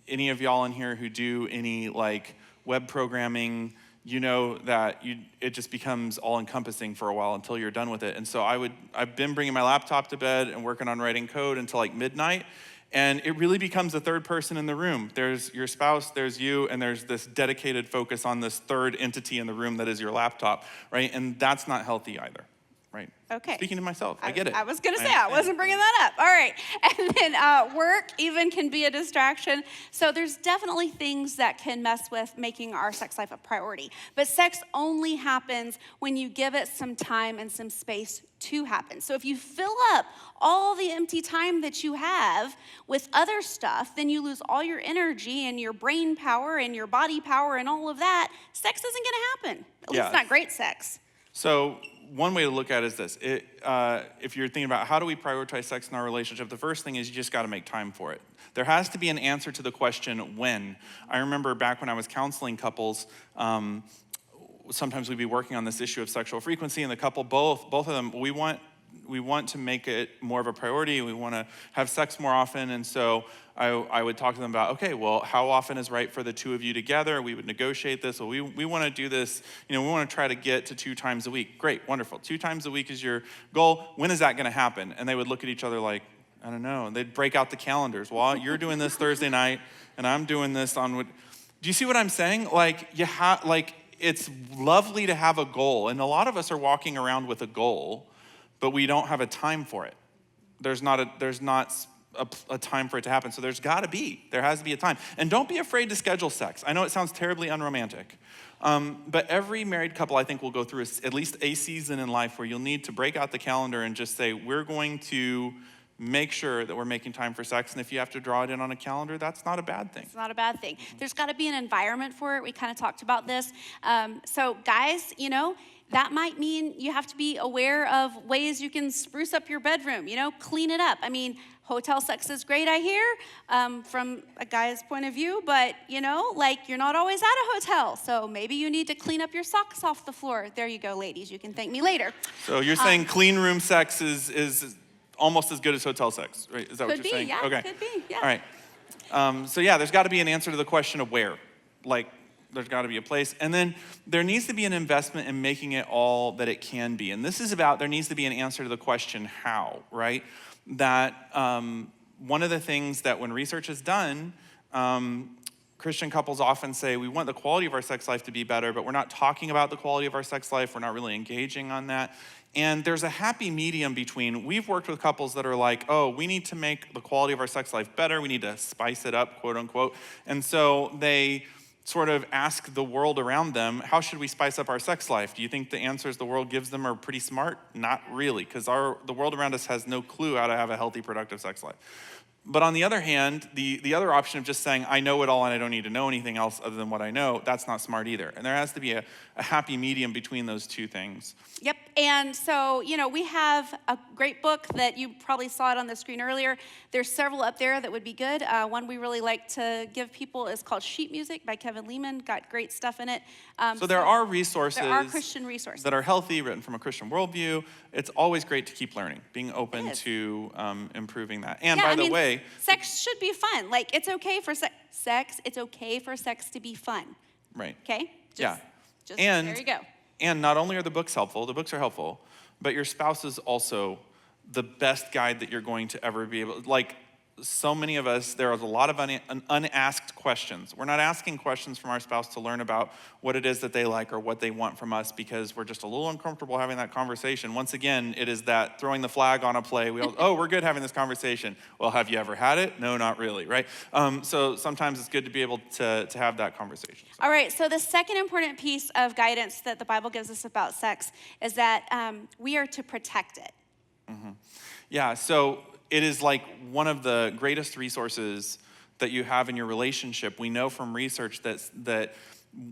any of y'all in here who do any like web programming, you know that it just becomes all-encompassing for a while until you're done with it. And so I've been bringing my laptop to bed and working on writing code until like midnight, and it really becomes a third person in the room. There's your spouse, there's you, and there's this dedicated focus on this third entity in the room that is your laptop, right? And that's not healthy either, right? Okay. Speaking to myself, I get it. I was going to say, I understand. wasn't bringing that up. All right. And then work even can be a distraction. So there's definitely things that can mess with making our sex life a priority. But sex only happens when you give it some time and some space to happen. So if you fill up all the empty time that you have with other stuff, then you lose all your energy and your brain power and your body power and all of that. Sex isn't going to happen. At least not great sex. So one way to look at it is this. If you're thinking about how do we prioritize sex in our relationship, the first thing is you just got to make time for it. There has to be an answer to the question, when. I remember back when I was counseling couples, sometimes we'd be working on this issue of sexual frequency, and the couple, both of them, we want to make it more of a priority. We want to have sex more often. And so I would talk to them about, okay, well, how often is right for the two of you together? We would negotiate this. Well, we want to do this. We want to try to get to 2 times a week. Great, wonderful. 2 times a week is your goal. When is that going to happen? And they would look at each other like, I don't know. And they'd break out the calendars. Well, you're doing this Thursday night, and I'm doing this on. Do you see what I'm saying? It's lovely to have a goal. And a lot of us are walking around with a goal, but we don't have a time for it. There's not a time for it to happen. So there has to be a time. And don't be afraid to schedule sex. I know it sounds terribly unromantic, but every married couple, I think, will go through at least a season in life where you'll need to break out the calendar and just say, we're going to make sure that we're making time for sex. And if you have to draw it in on a calendar, that's not a bad thing. It's not a bad thing. There's got to be an environment for it. We kind of talked about this. So guys, that might mean you have to be aware of ways you can spruce up your bedroom, clean it up. I mean, hotel sex is great, I hear, from a guy's point of view, but, you're not always at a hotel, so maybe you need to clean up your socks off the floor. There you go, ladies. You can thank me later. So you're saying clean room sex is almost as good as hotel sex, right? Is that what you're saying? Yeah, okay. Could be, yeah. All right. There's got to be an answer to the question of where. There's got to be a place. And then there needs to be an investment in making it all that it can be. And this is about, there needs to be an answer to the question how, right? That one of the things that when research is done, Christian couples often say, we want the quality of our sex life to be better, but we're not talking about the quality of our sex life. We're not really engaging on that. And there's a happy medium between, we've worked with couples that are like, oh, we need to make the quality of our sex life better. We need to spice it up, quote unquote. And so they sort of ask the world around them, how should we spice up our sex life? Do you think the answers the world gives them are pretty smart? Not really, because the world around us has no clue how to have a healthy, productive sex life. But on the other hand, the other option of just saying, I know it all and I don't need to know anything else other than what I know, that's not smart either. And there has to be a happy medium between those two things. Yep, And so, we have a great book that you probably saw it on the screen earlier. There's several up there that would be good. One we really like to give people is called Sheet Music by Kevin Lehman. Got great stuff in it. So there are resources. There are Christian resources that are healthy, written from a Christian worldview. It's always great to keep learning, being open to improving that. And by the way, sex should be fun. Like, it's okay for sex. It's okay for sex to be fun. Right. Okay? Just there you go. And not only are the books are helpful, but your spouse is also the best guide that you're going to ever be able, like so many of us, there is a lot of unasked questions. We're not asking questions from our spouse to learn about what it is that they like or what they want from us because we're just a little uncomfortable having that conversation. Once again, it is that throwing the flag on a play. We're good having this conversation. Well, have you ever had it? No, not really, right? So sometimes it's good to be able to have that conversation. All right, so the second important piece of guidance that the Bible gives us about sex is that we are to protect it. Mm-hmm. Yeah, so it is like one of the greatest resources that you have in your relationship. We know from research that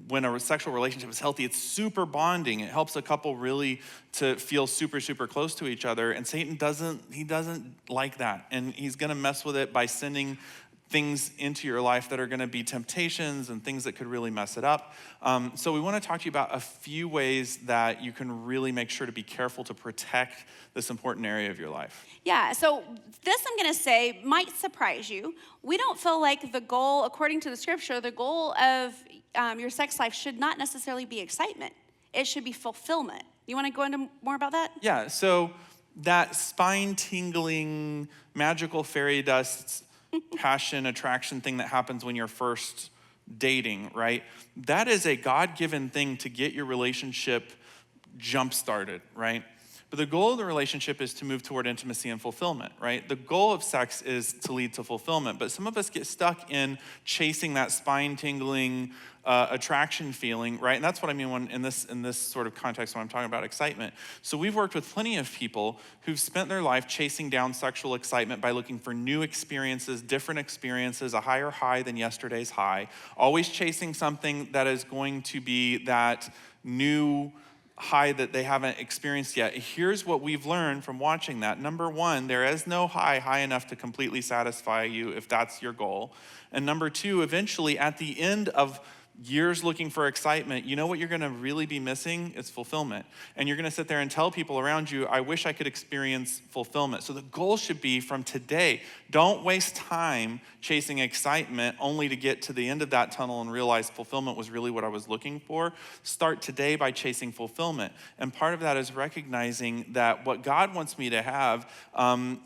when a sexual relationship is healthy, it's super bonding. It helps a couple really to feel super, super close to each other. And Satan doesn't like that. And he's gonna mess with it by sending things into your life that are gonna be temptations and things that could really mess it up. So we wanna talk to you about a few ways that you can really make sure to be careful to protect this important area of your life. Yeah, so this I'm gonna say might surprise you. We don't feel like the goal, according to the scripture, the goal of your sex life should not necessarily be excitement. It should be fulfillment. You wanna go into more about that? Yeah, so that spine-tingling, magical fairy dust, passion, attraction thing that happens when you're first dating, right? That is a God-given thing to get your relationship jump-started, right? But the goal of the relationship is to move toward intimacy and fulfillment, right? The goal of sex is to lead to fulfillment, but some of us get stuck in chasing that spine-tingling attraction feeling, right? And that's what I mean when in this sort of context when I'm talking about excitement. So we've worked with plenty of people who've spent their life chasing down sexual excitement by looking for new experiences, different experiences, a higher high than yesterday's high, always chasing something that is going to be that new high that they haven't experienced yet. Here's what we've learned from watching that. Number one, there is no high enough to completely satisfy you if that's your goal. And number two, eventually at the end of years looking for excitement, you know what you're gonna really be missing? It's fulfillment. And you're gonna sit there and tell people around you, I wish I could experience fulfillment. So the goal should be from today, don't waste time chasing excitement only to get to the end of that tunnel and realize fulfillment was really what I was looking for. Start today by chasing fulfillment. And part of that is recognizing that what God wants me to have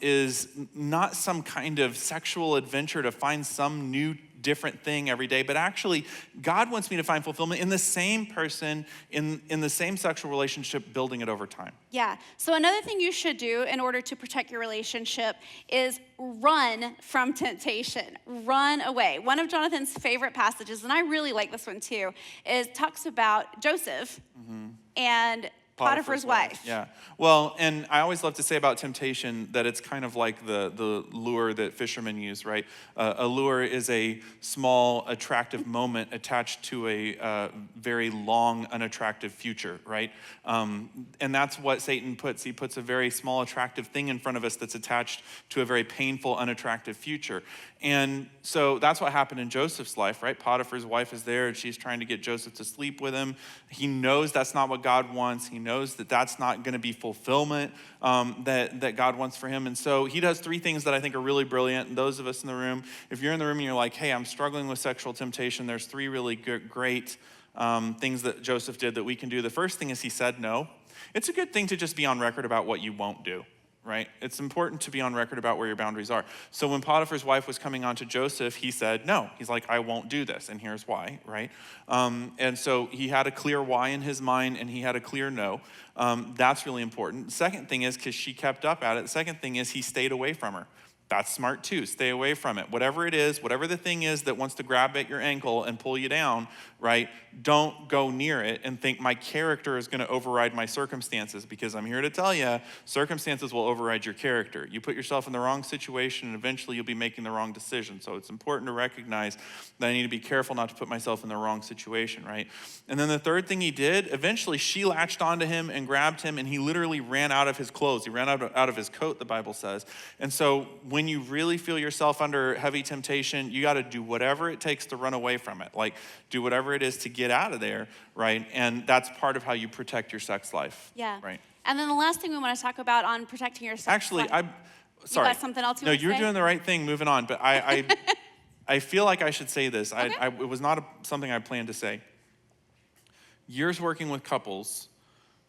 is not some kind of sexual adventure to find some new different thing every day, but actually God wants me to find fulfillment in the same person, in the same sexual relationship, building it over time. Yeah, so another thing you should do in order to protect your relationship is run from temptation, run away. One of Jonathan's favorite passages, and I really like this one too, talks about Joseph and Potiphar's wife. Yeah. Well, and I always love to say about temptation that it's kind of like the lure that fishermen use, right? A lure is a small, attractive moment attached to a very long, unattractive future, right? And that's what Satan puts. He puts a very small, attractive thing in front of us that's attached to a very painful, unattractive future. And so that's what happened in Joseph's life, right? Potiphar's wife is there and she's trying to get Joseph to sleep with him. He knows that's not what God wants. He knows that that's not going to be fulfillment that God wants for him. And so he does three things that I think are really brilliant. And those of us in the room, if you're in the room and you're like, hey, I'm struggling with sexual temptation, there's three really great things that Joseph did that we can do. The first thing is he said no. It's a good thing to just be on record about what you won't do. Right? It's important to be on record about where your boundaries are. So when Potiphar's wife was coming on to Joseph, he said no. He's like, I won't do this, and here's why, right? And so he had a clear why in his mind, and he had a clear no. That's really important. The second thing is, because she kept up at it, the second thing is he stayed away from her. That's smart too. Stay away from it. Whatever it is, whatever the thing is that wants to grab at your ankle and pull you down, right? Don't go near it and think my character is going to override my circumstances, because I'm here to tell you, circumstances will override your character. You put yourself in the wrong situation and eventually you'll be making the wrong decision. So it's important to recognize that I need to be careful not to put myself in the wrong situation, right? And then the third thing he did, eventually she latched onto him and grabbed him, and he literally ran out of his clothes. He ran out of his coat, the Bible says. And so when you really feel yourself under heavy temptation, you got to do whatever it takes to run away from it. Like, do whatever it is to get out of there, right? And that's part of how you protect your sex life. Yeah. Right. And then the last thing we want to talk about on protecting your sex Actually, life. Sorry. You got something else you No, want to you're say? doing the right thing, moving on. But I feel like I should say this. Okay. It was not something I planned to say. Years working with couples,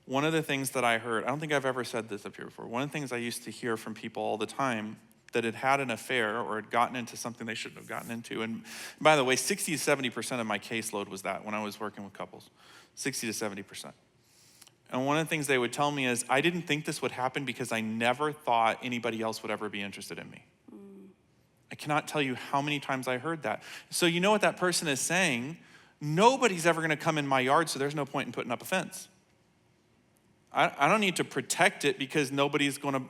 one of the things that I heard, I don't think I've ever said this up here before, one of the things I used to hear from people all the time that had an affair or had gotten into something they shouldn't have gotten into. And by the way, 60 to 70% of my caseload was that when I was working with couples, 60 to 70%. And one of the things they would tell me is, I didn't think this would happen because I never thought anybody else would ever be interested in me. I cannot tell you how many times I heard that. So you know what that person is saying? Nobody's ever gonna come in my yard, so there's no point in putting up a fence. I don't need to protect it because nobody's gonna,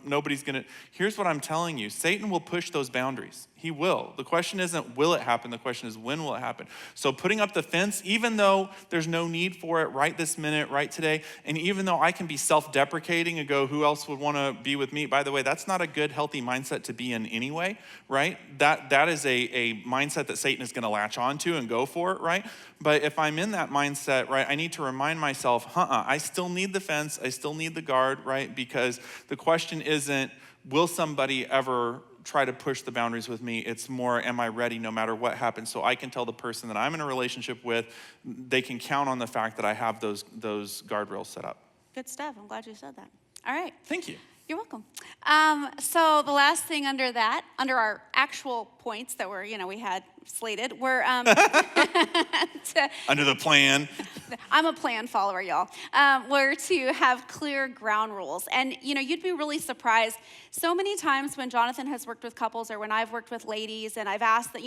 here's what I'm telling you. Satan will push those boundaries. He will. The question isn't will it happen, the question is when will it happen. So putting up the fence, even though there's no need for it right this minute, right today, and even though I can be self-deprecating and go, who else would wanna be with me? By the way, that's not a good, healthy mindset to be in anyway, right? That is a mindset that Satan is gonna latch onto and go for it, right? But if I'm in that mindset, right, I need to remind myself, I still need the fence, I still need the guard, right? Because the question isn't, will somebody ever try to push the boundaries with me? It's more, am I ready no matter what happens? So I can tell the person that I'm in a relationship with, they can count on the fact that I have those guardrails set up. Good stuff. I'm glad you said that. All right. Thank you. You're welcome. So the last thing under our actual points that we had slated, were under the plan. I'm a plan follower, y'all. Were to have clear ground rules. And, you'd be really surprised. So many times when Jonathan has worked with couples or when I've worked with ladies and I've asked that,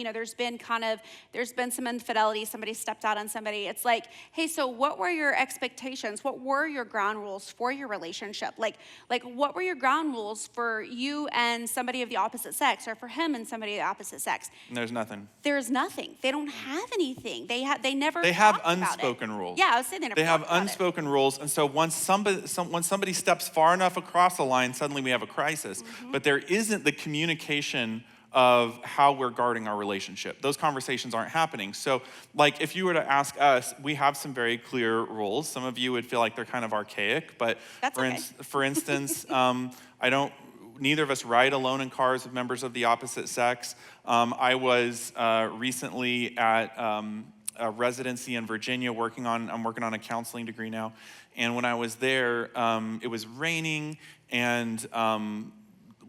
there's been some infidelity, somebody stepped out on somebody. It's like, hey, so what were your expectations? What were your ground rules for your relationship? Like what were your ground rules for you and somebody of the opposite sex, or for him and somebody of the opposite sex? And there's nothing. There's nothing. They don't have anything. They never. They have talk about unspoken it. rules. Yeah, I was saying they never. They have talk about unspoken rules, and so once somebody steps far enough across the line, suddenly we have a crisis. Mm-hmm. But there isn't the communication of how we're guarding our relationship. Those conversations aren't happening. So, like, if you were to ask us, we have some very clear rules. Some of you would feel like they're kind of archaic, but for instance, neither of us ride alone in cars with members of the opposite sex. I was recently at a residency in Virginia I'm working on a counseling degree now. And when I was there, it was raining, and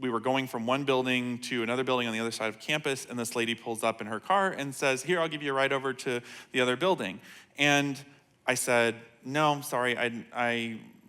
we were going from one building to another building on the other side of campus, and this lady pulls up in her car and says, here, I'll give you a ride over to the other building. And I said, no, I'm sorry,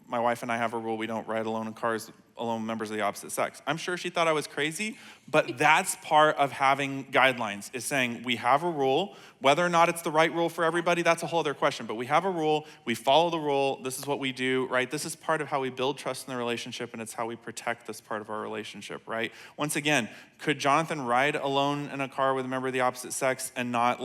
my wife and I have a rule, we don't ride alone in cars alone members of the opposite sex. I'm sure she thought I was crazy, but that's part of having guidelines, is saying we have a rule. Whether or not it's the right rule for everybody, that's a whole other question, but we have a rule, we follow the rule, this is what we do, right? This is part of how we build trust in the relationship, and it's how we protect this part of our relationship, right? Once again, could Jonathan ride alone in a car with a member of the opposite sex and not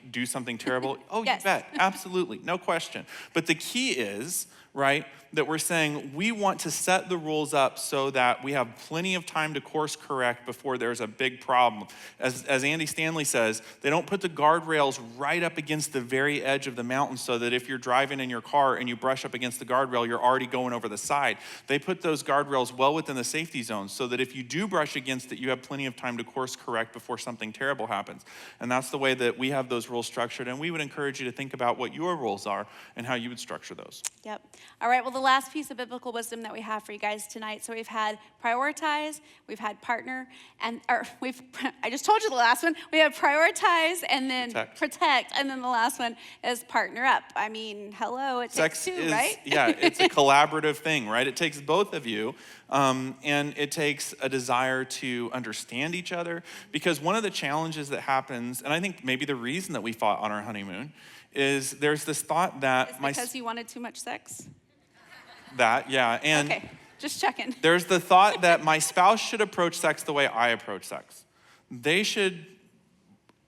do something terrible? Oh, yes. You bet, absolutely, no question. But the key is, right, that we're saying we want to set the rules up so that we have plenty of time to course correct before there's a big problem. As Andy Stanley says, they don't put the guardrails right up against the very edge of the mountain so that if you're driving in your car and you brush up against the guardrail, you're already going over the side. They put those guardrails well within the safety zone so that if you do brush against it, you have plenty of time to course correct before something terrible happens. And that's the way that we have those rules structured, and we would encourage you to think about what your rules are and how you would structure those. Yep. All right, well, the last piece of biblical wisdom that we have for you guys tonight. So we've had prioritize, we've had partner, I just told you the last one. We have prioritize and then protect, and then the last one is partner up. I mean, hello, it takes two, right? Yeah, it's a collaborative thing, right? It takes both of you And it takes a desire to understand each other, because one of the challenges that happens, and I think maybe the reason that we fought on our honeymoon, is there's this thought that Because you wanted too much sex? And Okay, just checking. there's the thought that my spouse should approach sex the way I approach sex. They should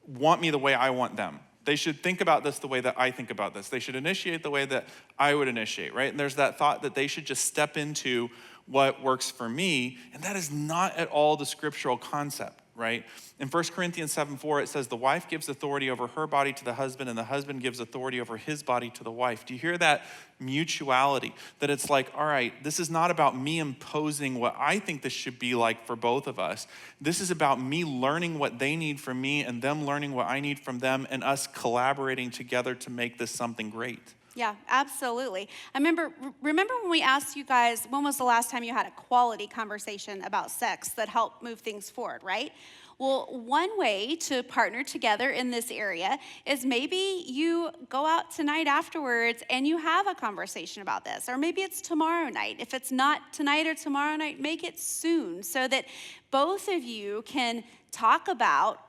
want me the way I want them. They should think about this the way that I think about this. They should initiate the way that I would initiate, right? And there's that thought that they should just step into what works for me, and that is not at all the scriptural concept, right? In 1 Corinthians 7:4, it says, the wife gives authority over her body to the husband, and the husband gives authority over his body to the wife. Do you hear that mutuality? That it's like, all right, this is not about me imposing what I think this should be like for both of us. This is about me learning what they need from me and them learning what I need from them, and us collaborating together to make this something great. Yeah, absolutely. I remember when we asked you guys, when was the last time you had a quality conversation about sex that helped move things forward, right? Well, one way to partner together in this area is maybe you go out tonight afterwards and you have a conversation about this, or maybe it's tomorrow night. If it's not tonight or tomorrow night, make it soon, so that both of you can talk about,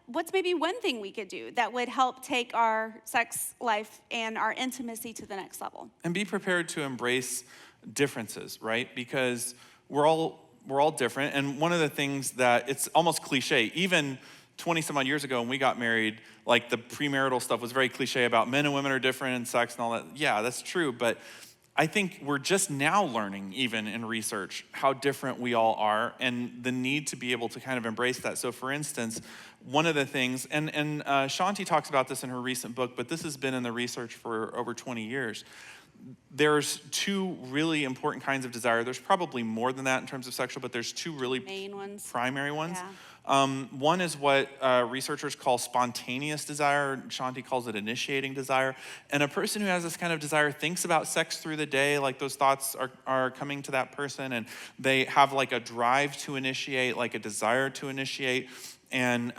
what's maybe one thing we could do that would help take our sex life and our intimacy to the next level. And be prepared to embrace differences, right? Because we're all different. And one of the things that it's almost cliche, even 20 some odd years ago when we got married, like the premarital stuff was very cliche about men and women are different in sex and all that. Yeah, that's true. But I think we're just now learning, even in research, how different we all are, and the need to be able to kind of embrace that. So for instance, one of the things, and Shanti talks about this in her recent book, but this has been in the research for over 20 years. There's two really important kinds of desire. There's probably more than that in terms of sexual, but there's two really Main ones. primary ones. Yeah. One is what researchers call spontaneous desire. Shanti calls it initiating desire. And a person who has this kind of desire thinks about sex through the day, like those thoughts are coming to that person, and they have like a drive to initiate, like a desire to initiate. And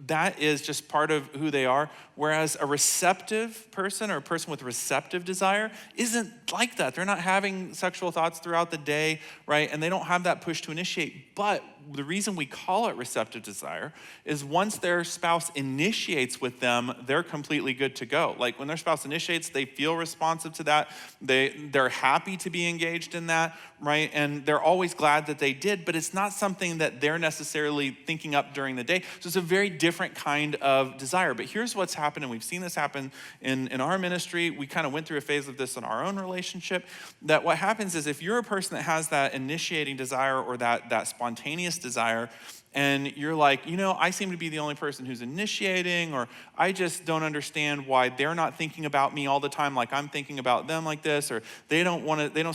that is just part of who they are. Whereas a receptive person, or a person with receptive desire, isn't like that. They're not having sexual thoughts throughout the day, right? And they don't have that push to initiate. But the reason we call it receptive desire is once their spouse initiates with them, they're completely good to go. Like when their spouse initiates, they feel responsive to that. They're happy to be engaged in that, right? And they're always glad that they did, but it's not something that they're necessarily thinking up during the day. So it's a very different kind of desire. But here's what's happened, and we've seen this happen in our ministry. We kind of went through a phase of this in our own relationship, that what happens is if you're a person that has that initiating desire or that spontaneous desire, and you're like, I seem to be the only person who's initiating, or I just don't understand why they're not thinking about me all the time like I'm thinking about them like this, or they don't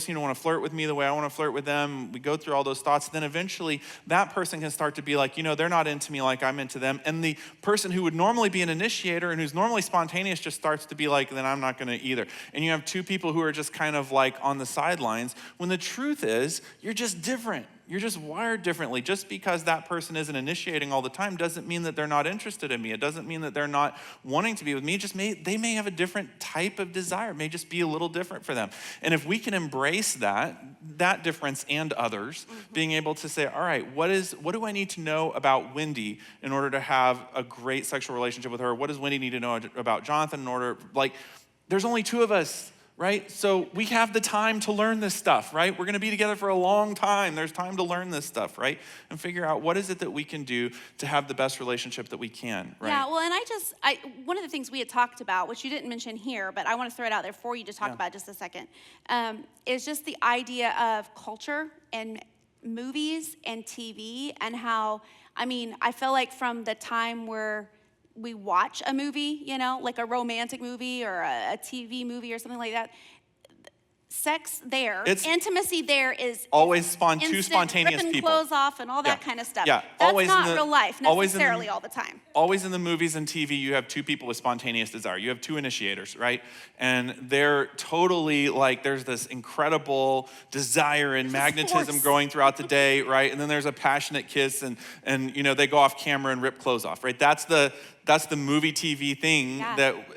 seem to want to flirt with me the way I want to flirt with them. We go through all those thoughts. Then eventually that person can start to be like, they're not into me like I'm into them. And the person who would normally be an initiator and who's normally spontaneous just starts to be like, then I'm not going to either. And you have two people who are just kind of like on the sidelines, when the truth is they just different. You're just wired differently. Just because that person isn't initiating all the time doesn't mean that they're not interested in me. It doesn't mean that they're not wanting to be with me. They may have a different type of desire. It may just be a little different for them. And if we can embrace that difference and others, being able to say, all right, what do I need to know about Wendy in order to have a great sexual relationship with her? What does Wendy need to know about Jonathan in order, there's only two of us, right? So we have the time to learn this stuff, right? We're going to be together for a long time. There's time to learn this stuff, right? And figure out what is it that we can do to have the best relationship that we can, right? Yeah, well, and one of the things we had talked about, which you didn't mention here, but I want to throw it out there for you to talk about just a second, is just the idea of culture and movies and TV, and how, I feel like from the time where we watch a movie, like a romantic movie or a TV movie or something like that, sex there, intimacy there is always two instant, spontaneous ripping people. clothes off and all that kind of stuff. Yeah, that's always not real life necessarily all the time. Always in the movies and TV, you have two people with spontaneous desire. You have two initiators, right? And they're totally there's this incredible desire and magnetism growing throughout the day, right? And then there's a passionate kiss, and they go off camera and rip clothes off, right? That's the movie TV thing.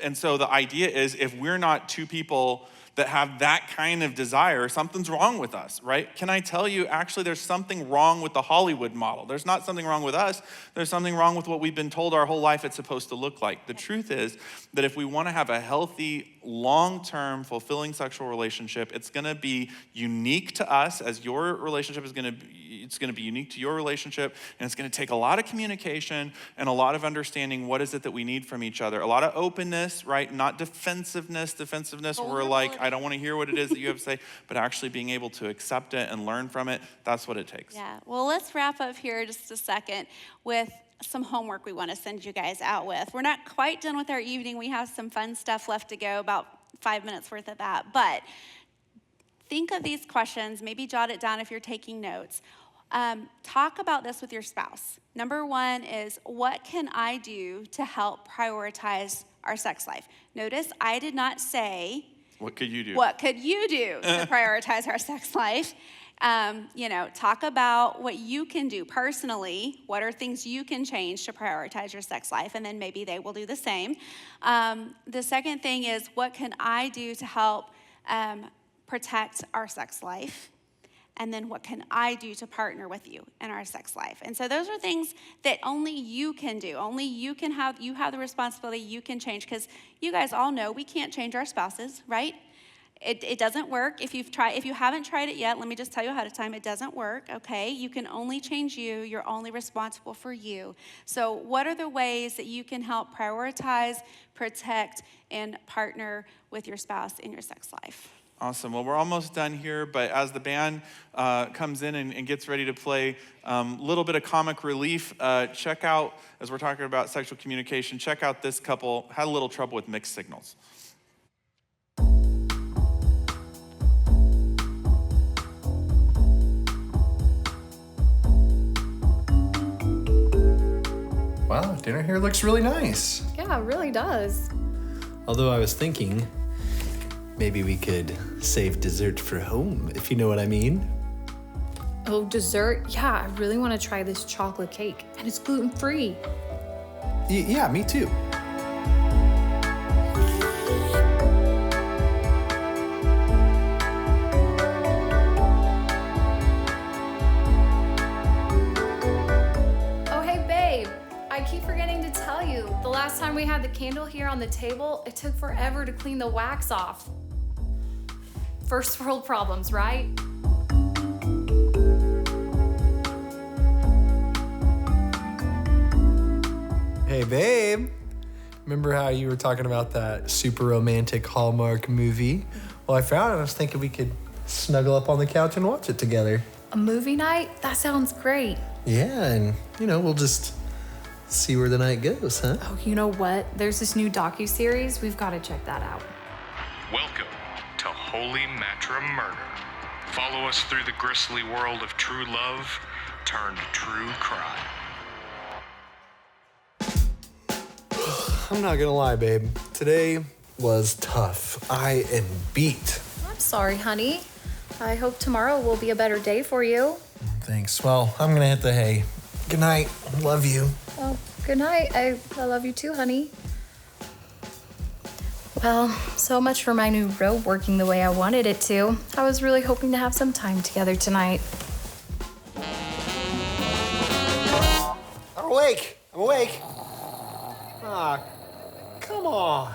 And so the idea is, if we're not two people that have that kind of desire, something's wrong with us, right? Can I tell you, actually, there's something wrong with the Hollywood model. There's not something wrong with us. There's something wrong with what we've been told our whole life it's supposed to look like. The truth is that if we want to have a healthy, long-term, fulfilling sexual relationship, it's going to be unique to us, as your relationship is going to be, it's going to be unique to your relationship, and it's going to take a lot of communication and a lot of understanding what is it that we need from each other. A lot of openness, right? Not defensiveness where we're like, I don't want to hear what it is that you have to say, but actually being able to accept it and learn from it. That's what it takes. Yeah, well, let's wrap up here just a second with some homework we want to send you guys out with. We're not quite done with our evening. We have some fun stuff left to go, about 5 minutes worth of that. But think of these questions, maybe jot it down if you're taking notes. Talk about this with your spouse. Number one is, what can I do to help prioritize our sex life? Notice I did not say, what could you do? What could you do to prioritize our sex life? Talk about what you can do personally. What are things you can change to prioritize your sex life? And then maybe they will do the same. The second thing is, what can I do to help protect our sex life? And then what can I do to partner with you in our sex life? And so those are things that only you can do. Only you have the responsibility, you can change, because you guys all know we can't change our spouses, right? It doesn't work. If you haven't tried it yet, let me just tell you ahead of time, it doesn't work, okay? You can only change you. You're only responsible for you. So what are the ways that you can help prioritize, protect, and partner with your spouse in your sex life? Awesome. Well, we're almost done here, but as the band comes in and gets ready to play a little bit of comic relief, check out, as we're talking about sexual communication, check out this couple, had a little trouble with mixed signals. Wow, dinner here looks really nice. Yeah, it really does. Although I was thinking, maybe we could save dessert for home, if you know what I mean. Oh, dessert? Yeah, I really want to try this chocolate cake, and it's gluten-free. Yeah, me too. Oh, hey, babe. I keep forgetting to tell you, the last time we had the candle here on the table, it took forever to clean the wax off. First world problems, right? Hey, babe. Remember how you were talking about that super romantic Hallmark movie? Well, I found it. I was thinking we could snuggle up on the couch and watch it together. A movie night? That sounds great. Yeah, and, we'll just see where the night goes, huh? Oh, you know what? There's this new docuseries. We've got to check that out. Welcome to Holy Matrimurder. Follow us through the grisly world of true love turned true crime. I'm not gonna lie, babe. Today was tough. I am beat. I'm sorry, honey. I hope tomorrow will be a better day for you. Thanks. Well, I'm gonna hit the hay. Good night. Love you. Oh, good night. I love you too, honey. Well, so much for my new robe working the way I wanted it to. I was really hoping to have some time together tonight. I'm awake. Ah, come on.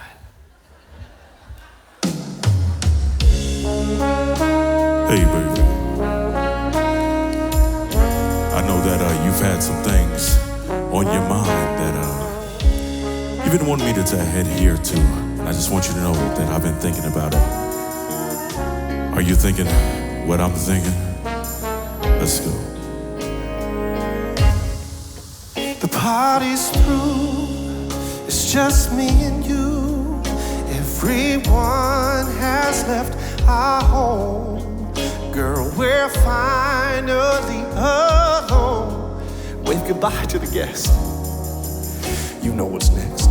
Hey, baby. I know that you've had some things on your mind that you've been wanting me to adhere to. I just want you to know that I've been thinking about it. Are you thinking what I'm thinking? Let's go. The party's through, it's just me and you. Everyone has left our home. Girl, we're finally alone. Wave goodbye to the guests. You know what's next.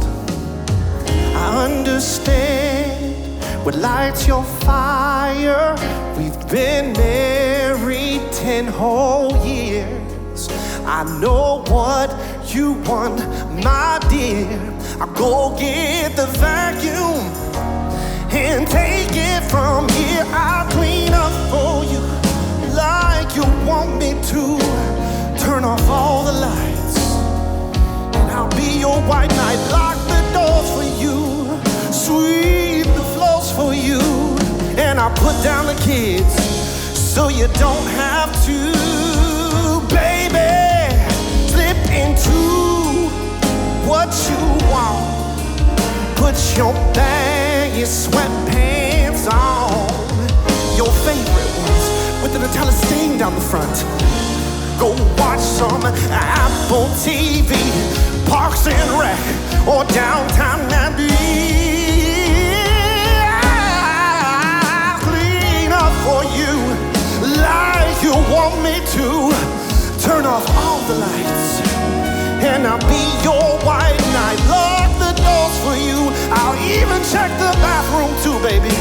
I understand what lights your fire. We've been married 10 whole years. I know what you want, my dear. I'll go get the vacuum and take it from here. I'll clean up for you like you want me to. Turn off all the lights, and I'll be your white knight. Lock the doors for you, sweep the floors for you, and I'll put down the kids so you don't have to. Baby, slip into what you want. Put your baggy sweatpants on, your favorite ones with the Nutella stain down the front. Go watch some Apple TV, Parks and Rec, or Downtown Abbey. I'll clean up for you like you want me to. Turn off all the lights, and I'll be your white knight. Lock the doors for you. I'll even check the bathroom too, baby.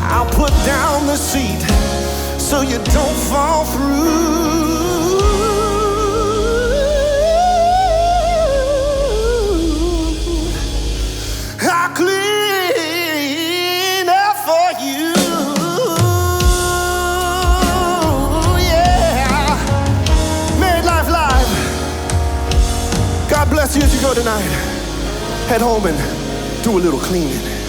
I'll put down the seat so you don't fall through. I'll clean up for you. Yeah. Married Life Live. God bless you as you go tonight. Head home and do a little cleaning.